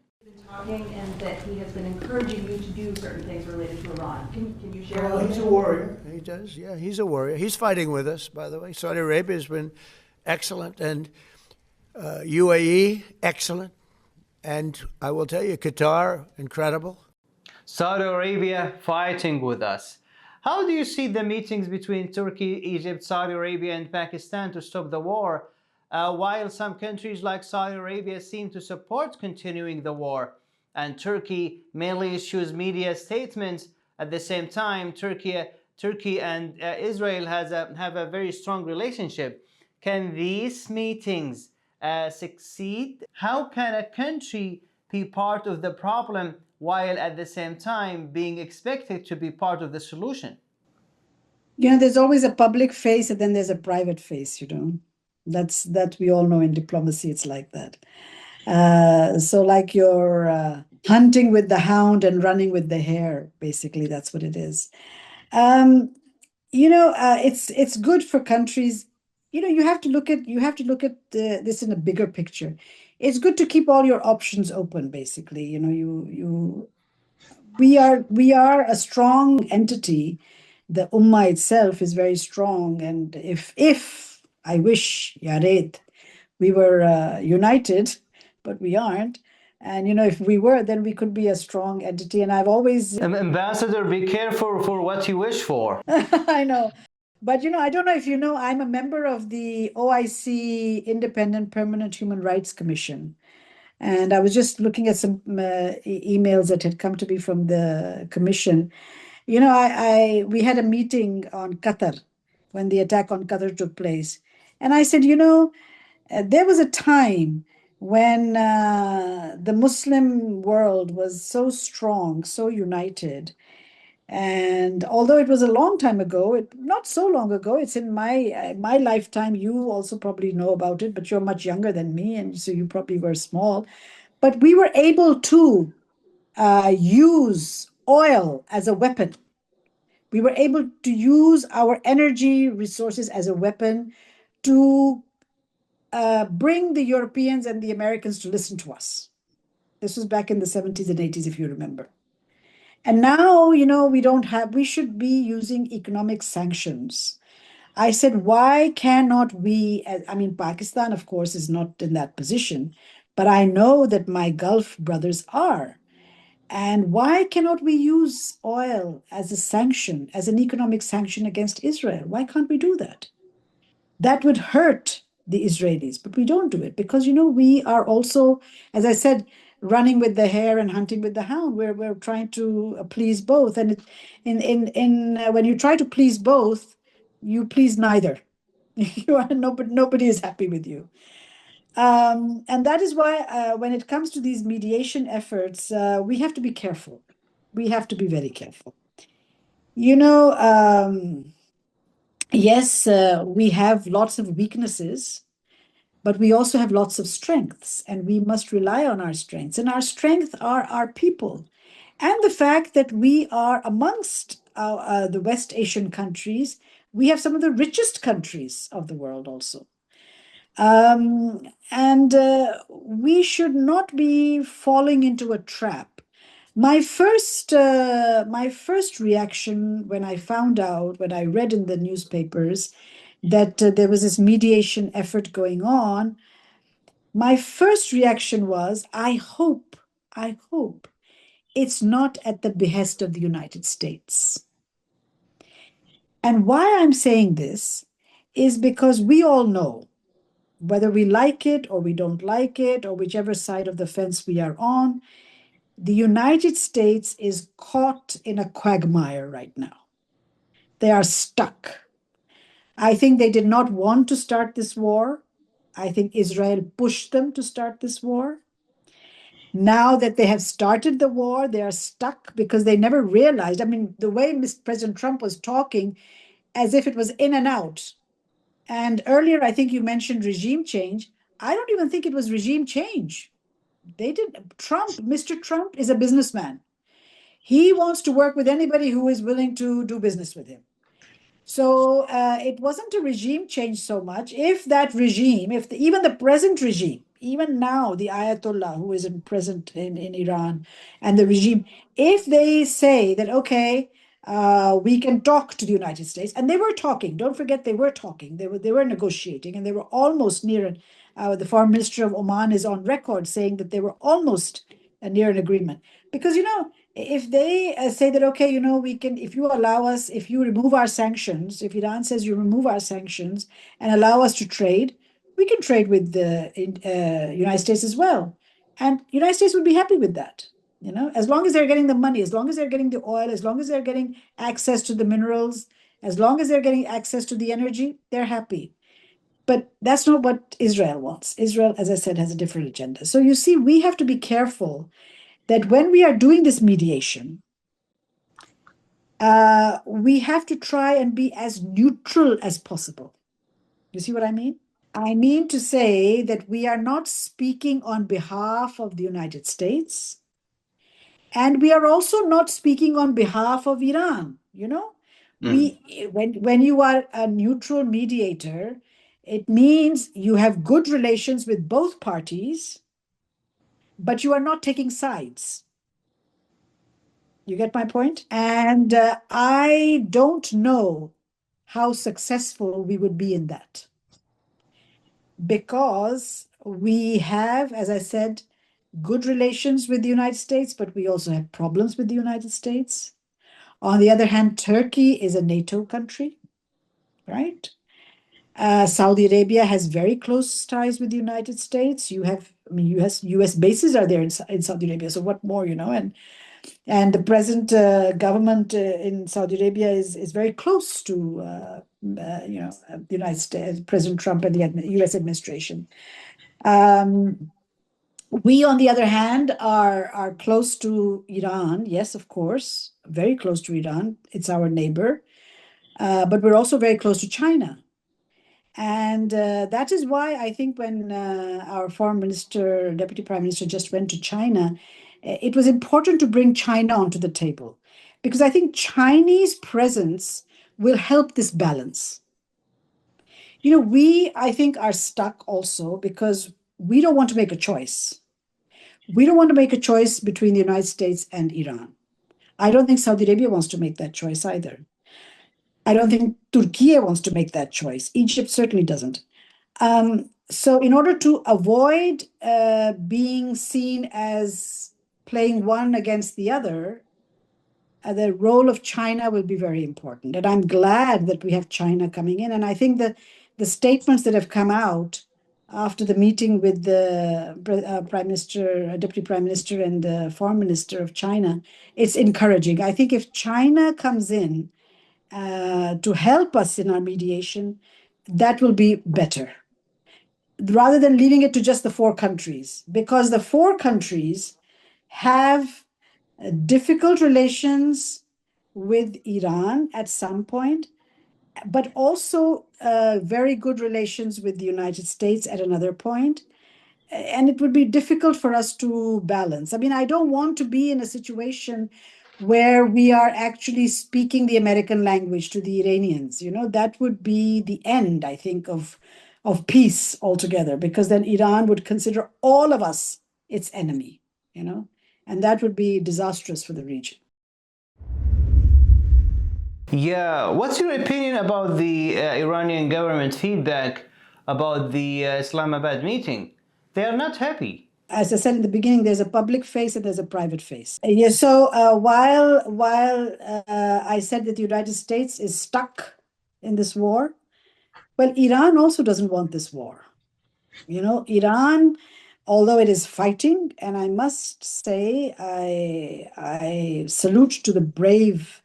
Talking and that he has been encouraging you to do certain things related to Iran. Can you share? Well, he's a warrior. He does. Yeah, he's a warrior. He's fighting with us, by the way. Saudi Arabia has been excellent, and UAE, excellent. And I will tell you, Qatar, incredible. Saudi Arabia fighting with us. How do you see the meetings between Turkey, Egypt, Saudi Arabia, and Pakistan to stop the war, while some countries like Saudi Arabia seem to support continuing the war, and Turkey mainly issues media statements? At the same time, Turkey and Israel have a very strong relationship. Can these meetings succeed? How can a country be part of the problem while at the same time being expected to be part of the solution? There's always a public face and then there's a private face, that we all know in diplomacy, it's like that. So like you're hunting with the hound and running with the hare, basically, that's what it is. It's good for countries. You have to look at this in a bigger picture. It's good to keep all your options open, basically. We are a strong entity. The Ummah itself is very strong, and if I wish, Yared, we were united, but we aren't. And if we were, then we could be a strong entity. And I've always Ambassador, be careful for what you wish for. I know. But I don't know if you know, I'm a member of the OIC Independent Permanent Human Rights Commission. And I was just looking at some emails that had come to me from the commission. We had a meeting on Qatar when the attack on Qatar took place. And I said, there was a time when the Muslim world was so strong, so united. And although it was a long time ago, not so long ago, it's in my lifetime. You also probably know about it, but you're much younger than me, and so you probably were small. But we were able to use oil as a weapon. We were able to use our energy resources as a weapon to bring the Europeans and the Americans to listen to us. This was back in the 70s and 80s, if you remember. And now, we should be using economic sanctions. I said, why cannot we, Pakistan, of course, is not in that position, but I know that my Gulf brothers are. And why cannot we use oil as a sanction, as an economic sanction against Israel? Why can't we do that? That would hurt the Israelis, but we don't do it because, we are also, as I said, running with the hare and hunting with the hound. We're trying to please both, and when you try to please both, you please neither. Nobody is happy with you, and that is why when it comes to these mediation efforts, we have to be careful. We have to be very careful. Yes, we have lots of weaknesses. But we also have lots of strengths, and we must rely on our strengths. And our strengths are our people. And the fact that we are amongst the West Asian countries, we have some of the richest countries of the world also. And we should not be falling into a trap My first reaction when I found out, when I read in the newspapers that there was this mediation effort going on, my first reaction was, I hope it's not at the behest of the United States. And why I'm saying this is because we all know, whether we like it or we don't like it, or whichever side of the fence we are on, the United States is caught in a quagmire right now. They are stuck. I think they did not want to start this war. I think Israel pushed them to start this war. Now that they have started the war, they are stuck because they never realized. I mean, the way President Trump was talking as if it was in and out. And earlier, I think you mentioned regime change. I don't even think it was regime change. Mr. Trump is a businessman. He wants to work with anybody who is willing to do business with him. So it wasn't a regime change so much. If that regime, even the present regime, even now the Ayatollah who is present in Iran and the regime, if they say that, okay, we can talk to the United States, and they were talking, don't forget they were talking, they were negotiating, and they were almost near, the foreign minister of Oman is on record saying that they were almost near an agreement. Because, if they say that, okay, we can, if you allow us, if you remove our sanctions, if Iran says you remove our sanctions and allow us to trade, we can trade with the United States as well. And United States would be happy with that, as long as they're getting the money, as long as they're getting the oil, as long as they're getting access to the minerals, as long as they're getting access to the energy, they're happy. But that's not what Israel wants. Israel, as I said, has a different agenda. So you see, we have to be careful that when we are doing this mediation, we have to try and be as neutral as possible. You see what I mean? I mean to say that we are not speaking on behalf of the United States, and we are also not speaking on behalf of Iran. When you are a neutral mediator, it means you have good relations with both parties, but you are not taking sides. You get my point? And I don't know how successful we would be in that. Because we have, as I said, good relations with the United States, but we also have problems with the United States. On the other hand, Turkey is a NATO country, right? Saudi Arabia has very close ties with the United States. US bases are there in Saudi Arabia, so what more, and the present government in Saudi Arabia is very close to the United States, President Trump and the U.S. administration. We, on the other hand, are close to Iran. Yes, of course, very close to Iran. It's our neighbor, but we're also very close to China. And that is why I think when our foreign minister, deputy prime minister, just went to China, it was important to bring China onto the table, because I think Chinese presence will help this balance. We, I think, are stuck also because we don't want to make a choice. We don't want to make a choice between the United States and Iran. I don't think Saudi Arabia wants to make that choice either. I don't think Turkey wants to make that choice. Egypt certainly doesn't. So in order to avoid being seen as playing one against the other, the role of China will be very important. And I'm glad that we have China coming in. And I think that the statements that have come out after the meeting with the Prime Minister, Deputy Prime Minister, and the Foreign Minister of China, it's encouraging. I think if China comes in to help us in our mediation, that will be better, rather than leaving it to just the four countries, because the four countries have difficult relations with Iran at some point, but also very good relations with the United States at another point. And it would be difficult for us to balance. I mean, I don't want to be in a situation where we are actually speaking the American language to the Iranians. That would be the end, I think, of peace altogether, because then Iran would consider all of us its enemy, and And that would be disastrous for the region. Yeah, what's your opinion about the Iranian government feedback about the Islamabad meeting? They are not happy. As I said in the beginning, there's a public face and there's a private face. Yeah, so while I said that the United States is stuck in this war, well, Iran also doesn't want this war. You know, Iran, although it is fighting, and I must say, I salute to the brave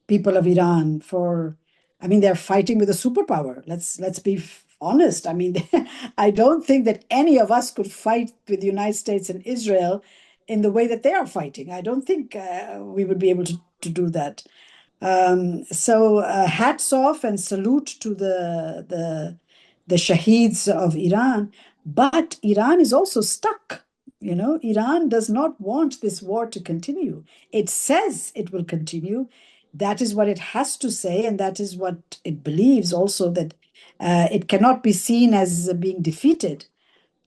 people of Iran for, I mean, they're fighting with a superpower. Let's be honest. I mean, I don't think that any of us could fight with the United States and Israel in the way that they are fighting. I don't think we would be able to do that. So hats off and salute to the shaheeds of Iran. But Iran is also stuck. You know, Iran does not want this war to continue. It says it will continue. That is what it has to say, and that is what it believes also, that it cannot be seen as being defeated.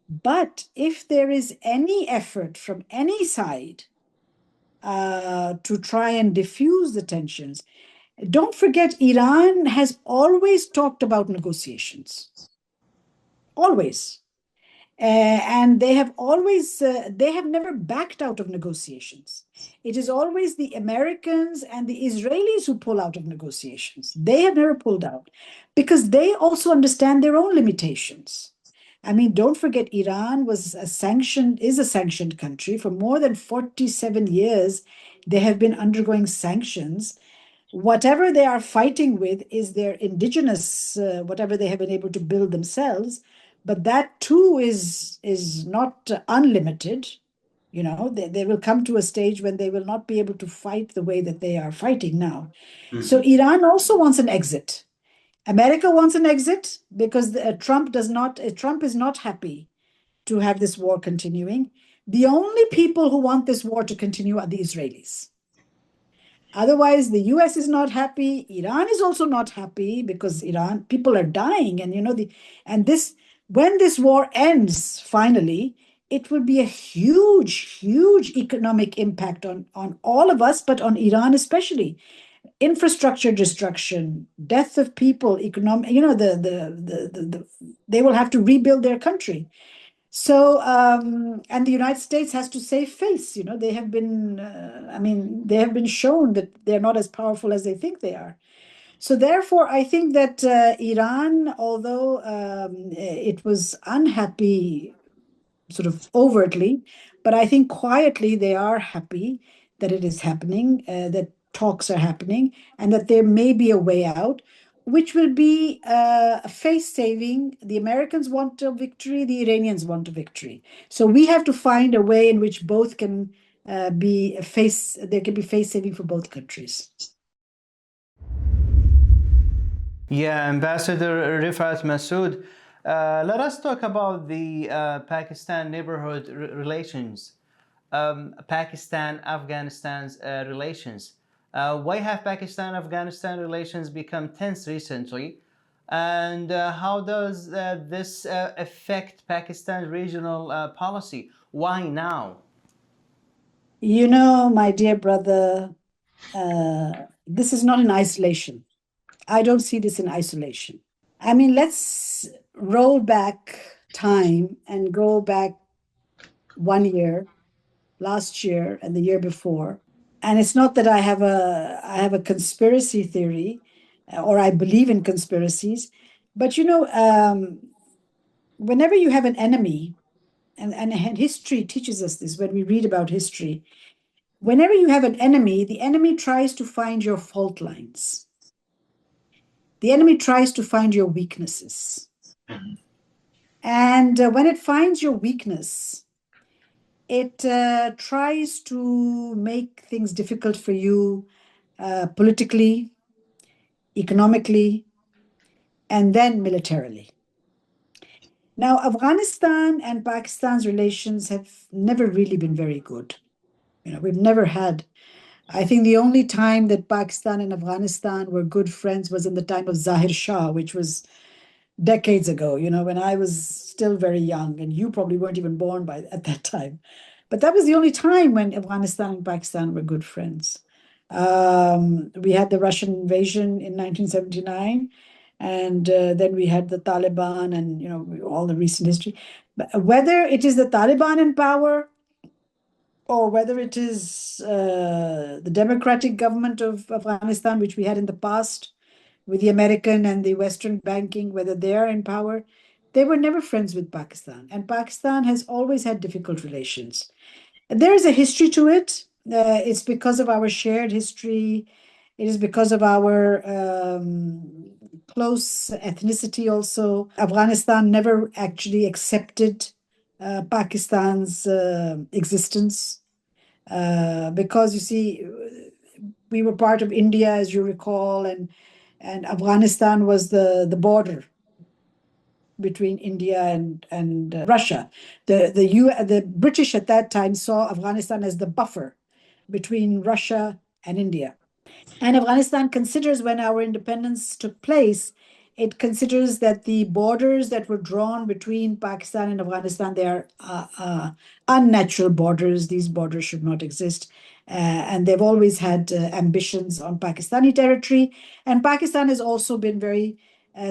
But if there is any effort from any side to try and diffuse the tensions, don't forget, Iran has always talked about negotiations. Always. And they have always, they have never backed out of negotiations. It is always the Americans and the Israelis who pull out of negotiations. They have never pulled out because they also understand their own limitations. I mean, don't forget, Iran is a sanctioned country. For more than 47 years, they have been undergoing sanctions. Whatever they are fighting with is their indigenous, whatever they have been able to build themselves. But that too is not unlimited. You know, they will come to a stage when they will not be able to fight the way that they are fighting now. So Iran also wants an exit. America wants an exit because Trump is not happy to have this war continuing. The only people who want this war to continue are the Israelis. Otherwise, the US is not happy. Iran is also not happy because Iran people are dying, and you know when this war ends finally, it will be a huge economic impact on all of us, but on Iran especially. Infrastructure destruction, death of people, economic, you know, they will have to rebuild their country. So, and the United States has to save face. You know, they have been, they have been shown that they're not as powerful as they think they are. So therefore, I think that Iran, although it was unhappy sort of overtly, but I think quietly they are happy that it is happening, that talks are happening, and that there may be a way out, which will be face-saving. The Americans want a victory, the Iranians want a victory. So we have to find a way in which both can there can be face-saving for both countries. Yeah, Ambassador Rifat Masood, let us talk about the Pakistan neighborhood relations, Pakistan-Afghanistan's relations. Why have Pakistan-Afghanistan relations become tense recently? And how does this affect Pakistan's regional policy? Why now? You know, my dear brother, this is not in isolation. I don't see this in isolation. I mean, let's roll back time and go back 1 year, last year and the year before. And it's not that I have a conspiracy theory or I believe in conspiracies, but you know, whenever you have an enemy, and history teaches us this when we read about history, whenever you have an enemy, the enemy tries to find your fault lines. The enemy tries to find your weaknesses. And when it finds your weakness, it tries to make things difficult for you politically, economically, and then militarily. Now, Afghanistan and Pakistan's relations have never really been very good. You know, we've never had, I think the only time that Pakistan and Afghanistan were good friends was in the time of Zahir Shah, which was decades ago, you know, when I was still very young, and you probably weren't even born at that time. But that was the only time when Afghanistan and Pakistan were good friends. We had the Russian invasion in 1979, and then we had the Taliban and, you know, all the recent history. But whether it is the Taliban in power or whether it is the democratic government of Afghanistan, which we had in the past with the American and the Western banking, whether they are in power, they were never friends with Pakistan. And Pakistan has always had difficult relations. There is a history to it. It's because of our shared history. It is because of our close ethnicity also. Afghanistan never actually accepted Pakistan's existence because, you see, we were part of India, as you recall, and Afghanistan was the border between India and Russia. The British at that time saw Afghanistan as the buffer between Russia and India. And Afghanistan considers, when our independence took place, it considers that the borders that were drawn between Pakistan and Afghanistan, they are unnatural borders. These borders should not exist. And they've always had ambitions on Pakistani territory. And Pakistan has also been very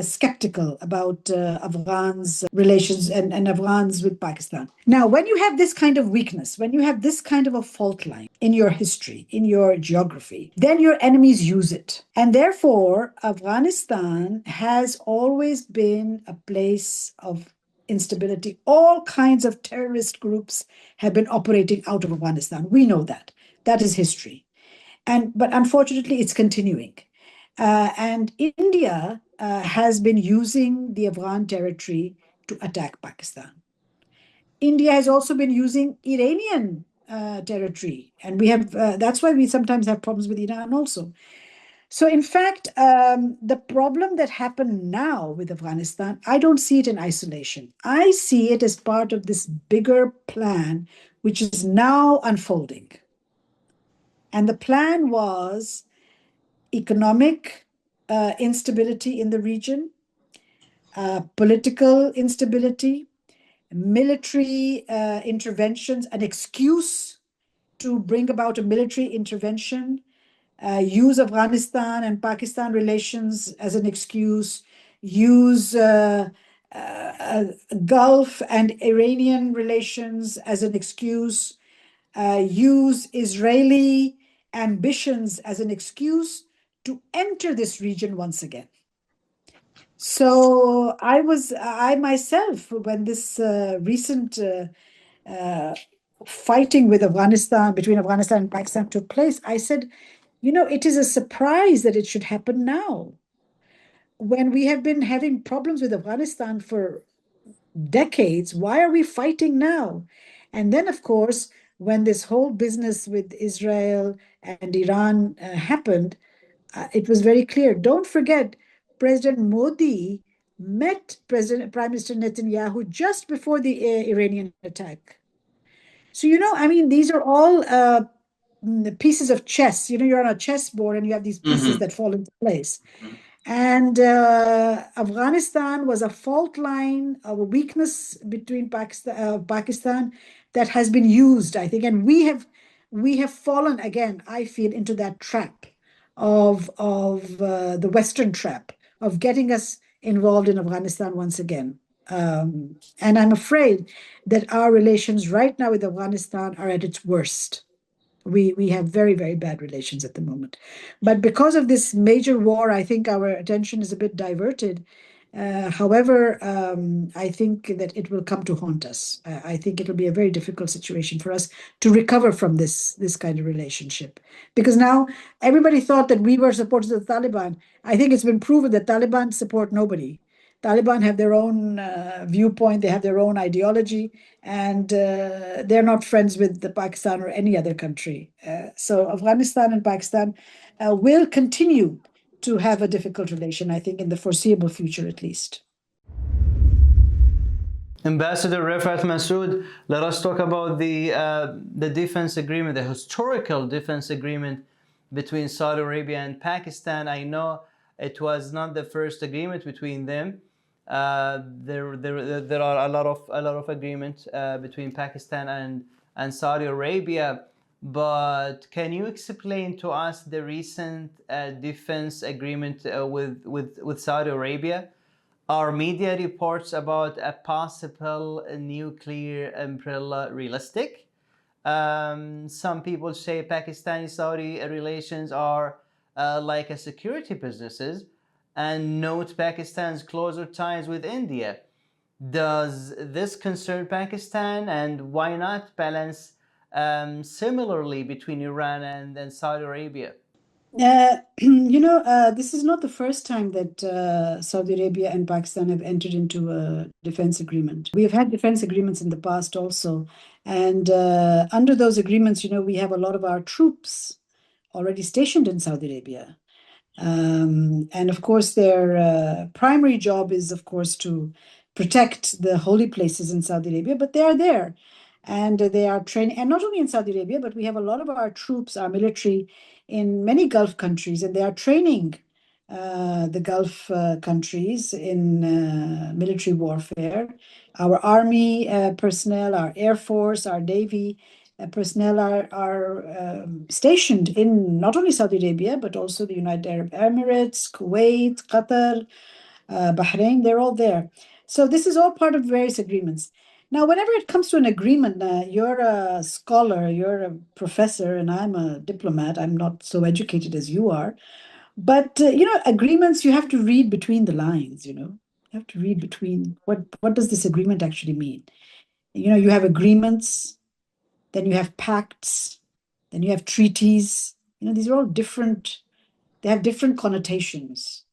skeptical about Afghans' relations and Afghans with Pakistan. Now, when you have this kind of weakness, when you have this kind of a fault line in your history, in your geography, then your enemies use it. And therefore, Afghanistan has always been a place of instability. All kinds of terrorist groups have been operating out of Afghanistan. We know that. That is history. But unfortunately, it's continuing. And India has been using the Afghan territory to attack Pakistan. India has also been using Iranian territory, and we have that's why we sometimes have problems with Iran also. So in fact, the problem that happened now with Afghanistan, I don't see it in isolation. I see it as part of this bigger plan, which is now unfolding. And the plan was economic instability in the region, political instability, military interventions, an excuse to bring about a military intervention, use Afghanistan and Pakistan relations as an excuse, use Gulf and Iranian relations as an excuse, use Israeli ambitions as an excuse to enter this region once again. So I myself, when this recent fighting with Afghanistan, between Afghanistan and Pakistan took place, I said, you know, it is a surprise that it should happen now, when we have been having problems with Afghanistan for decades. Why are we fighting now? And then, of course, when this whole business with Israel and Iran happened, it was very clear. Don't forget, President Modi met Prime Minister Netanyahu just before the Iranian attack. So, you know, I mean, these are all pieces of chess. You know, you're on a chessboard and you have these pieces that fall into place. And Afghanistan was a fault line, a weakness between Pakistan that has been used, I think. And we have fallen again, I feel, into that trap of the Western trap of getting us involved in Afghanistan once again. And I'm afraid that our relations right now with Afghanistan are at its worst. We have very, very bad relations at the moment. But because of this major war, I think our attention is a bit diverted. However, I think that it will come to haunt us. I think it will be a very difficult situation for us to recover from this kind of relationship. Because now everybody thought that we were supporters of the Taliban. I think it's been proven that Taliban support nobody. Taliban have their own viewpoint, they have their own ideology, and they're not friends with the Pakistan or any other country. So Afghanistan and Pakistan will continue to have a difficult relation, I think, in the foreseeable future at least. Ambassador Rifat Masood, let us talk about the defense agreement, the historical defense agreement between Saudi Arabia and Pakistan. I know it was not the first agreement between them. There are a lot of agreements between Pakistan and Saudi Arabia. But can you explain to us the recent defense agreement with Saudi Arabia? Are media reports about a possible nuclear umbrella realistic? Some people say Pakistani-Saudi relations are like a security businesses, and note Pakistan's closer ties with India. Does this concern Pakistan, and why not balance similarly between Iran and Saudi Arabia? This is not the first time that Saudi Arabia and Pakistan have entered into a defense agreement. We have had defense agreements in the past also. And under those agreements, we have a lot of our troops already stationed in Saudi Arabia. And of course, their primary job is, of course, to protect the holy places in Saudi Arabia, but they are there. And they are training, and not only in Saudi Arabia, but we have a lot of our troops, our military, in many Gulf countries, and they are training the Gulf countries in military warfare. Our army personnel, our air force, our navy personnel are stationed in not only Saudi Arabia, but also the United Arab Emirates, Kuwait, Qatar, Bahrain, they're all there. So this is all part of various agreements. Now, whenever it comes to an agreement, you're a scholar, you're a professor, and I'm a diplomat. I'm not so educated as you are. But, agreements, you have to read between the lines, You have to read between what does this agreement actually mean? You have agreements, then you have pacts, then you have treaties. These are all different. They have different connotations.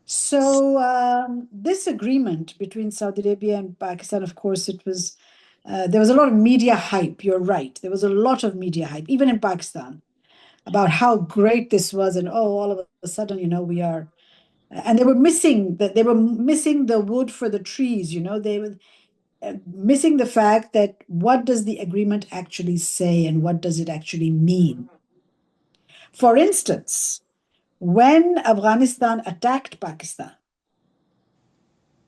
So this agreement between Saudi Arabia and Pakistan, of course, there was a lot of media hype. You're right. There was a lot of media hype, even in Pakistan, about how great this was, and all of a sudden, we are, and they were missing the wood for the trees. They were missing the fact that what does the agreement actually say, and what does it actually mean? For instance, when Afghanistan attacked Pakistan,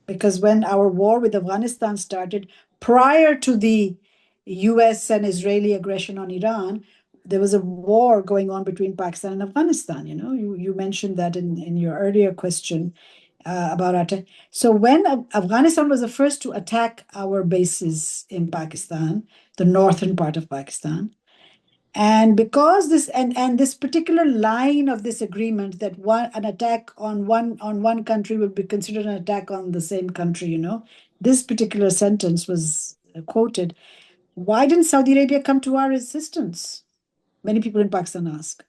because when our war with Afghanistan started, prior to the US and Israeli aggression on Iran, there was a war going on between Pakistan and Afghanistan. You mentioned that in your earlier question about our. So when Afghanistan was the first to attack our bases in Pakistan, the northern part of Pakistan, and because this particular line of this agreement, that an attack on one country would be considered an attack on the same country, this particular sentence was quoted. Why didn't Saudi Arabia come to our assistance? Many people in Pakistan ask.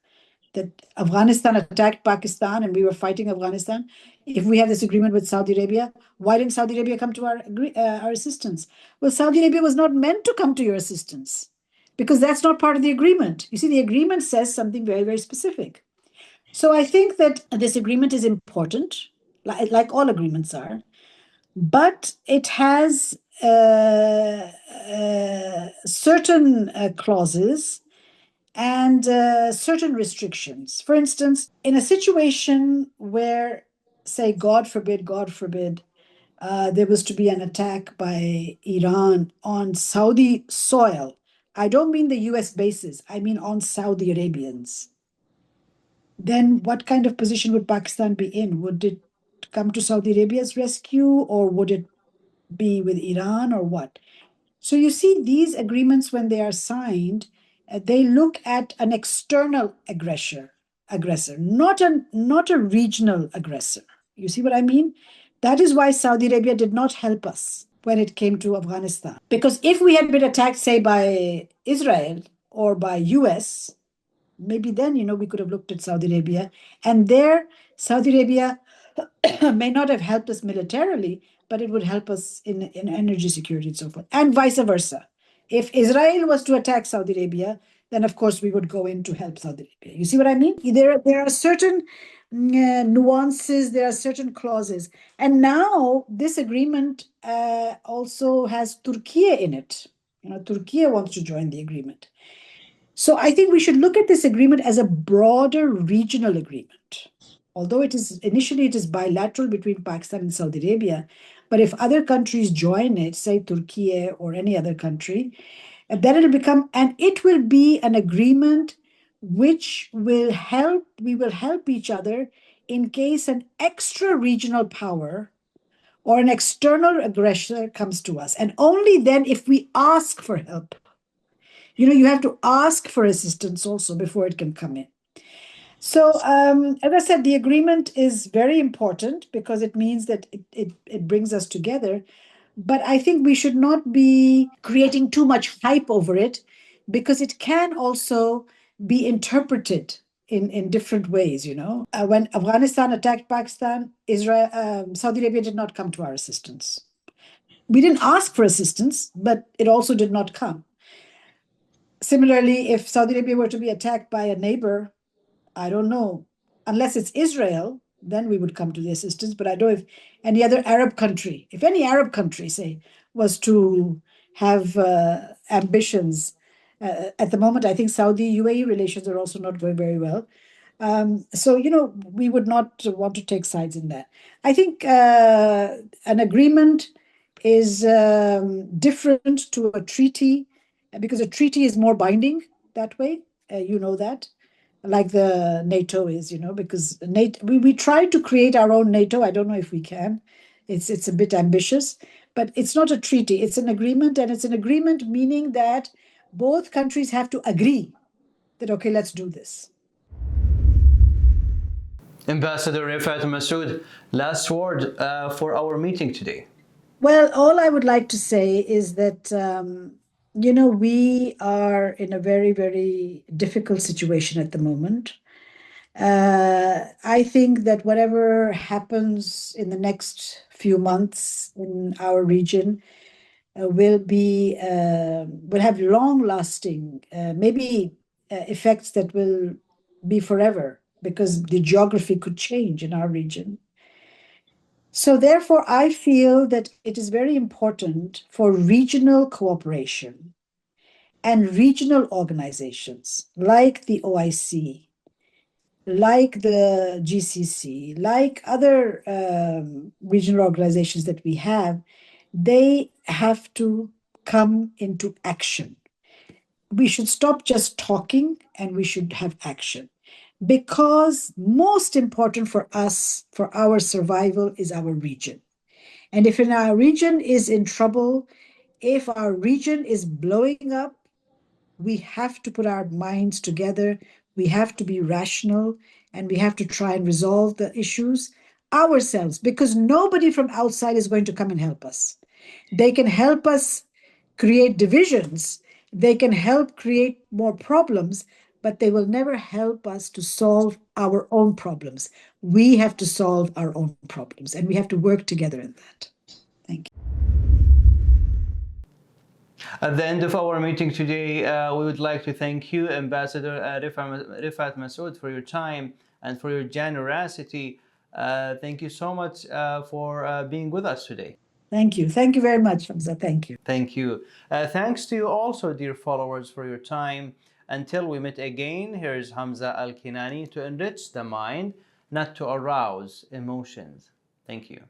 That Afghanistan attacked Pakistan and we were fighting Afghanistan. If we have this agreement with Saudi Arabia, why didn't Saudi Arabia come to our assistance? Well, Saudi Arabia was not meant to come to your assistance, because that's not part of the agreement. You see, the agreement says something very, very specific. So I think that this agreement is important, like all agreements are, but it has certain clauses and certain restrictions. For instance, in a situation where, say, God forbid, there was to be an attack by Iran on Saudi soil, I don't mean the US bases, I mean on Saudi Arabians. Then what kind of position would Pakistan be in? Would it come to Saudi Arabia's rescue, or would it be with Iran, or what? So you see, these agreements, when they are signed, they look at an external aggressor, not a regional aggressor. You see what I mean? That is why Saudi Arabia did not help us when it came to Afghanistan. Because if we had been attacked, say, by Israel or by US, maybe then, we could have looked at Saudi Arabia. And there, Saudi Arabia may not have helped us militarily, but it would help us in energy security and so forth, and vice versa. If Israel was to attack Saudi Arabia, then of course we would go in to help Saudi Arabia. You see what I mean? There are certain nuances, there are certain clauses. And now this agreement also has Turkey in it. Turkey wants to join the agreement. So I think we should look at this agreement as a broader regional agreement. Although initially it is bilateral between Pakistan and Saudi Arabia, but if other countries join it, say Turkey or any other country, And then it'll become, and it will be an agreement which will help, we will help each other in case an extra regional power or an external aggressor comes to us. And only then if we ask for help. You know, you have to ask for assistance also before it can come in. So, as I said, the agreement is very important because it means that it brings us together. But I think we should not be creating too much hype over it because it can also be interpreted in different ways, you know. When Afghanistan attacked Pakistan, Saudi Arabia did not come to our assistance. We didn't ask for assistance, but it also did not come. Similarly, if Saudi Arabia were to be attacked by a neighbor, I don't know, unless it's Israel, then we would come to the assistance. But I don't know if any other Arab country, if any Arab country, say, was to have ambitions. At the moment, I think Saudi-UAE relations are also not going very well. So, you know, we would not want to take sides in that. I think an agreement is different to a treaty because a treaty is more binding that way. You know that, like the NATO is, you know, because NATO, we try to create our own NATO. I don't know if we can. It's a bit ambitious, but it's not a treaty. It's an agreement, and it's an agreement meaning that both countries have to agree that, okay, let's do this. Ambassador Rifat Masood, last word for our meeting today. Well, all I would like to say is that, you know, we are in a very, very difficult situation at the moment. I think that whatever happens in the next few months in our region will have long-lasting, maybe effects that will be forever because the geography could change in our region. So therefore, I feel that it is very important for regional cooperation and regional organizations like the OIC, like the GCC, like other regional organizations that we have, they have to come into action. We should stop just talking and we should have action. Because most important for us, for our survival, is our region. And if our region is in trouble, if our region is blowing up, we have to put our minds together. We have to be rational and we have to try and resolve the issues ourselves because nobody from outside is going to come and help us. They can help us create divisions. They can help create more problems, but they will never help us to solve our own problems. We have to solve our own problems, and we have to work together in that. Thank you. At the end of our meeting today, we would like to thank you, Ambassador Rifat Masood, for your time and for your generosity. Thank you so much for being with us today. Thank you. Thank you very much, Hamza. Thank you. Thank you. Thanks to you also, dear followers, for your time. Until we meet again, here's Hamza Alkinani to enrich the mind, not to arouse emotions. Thank you.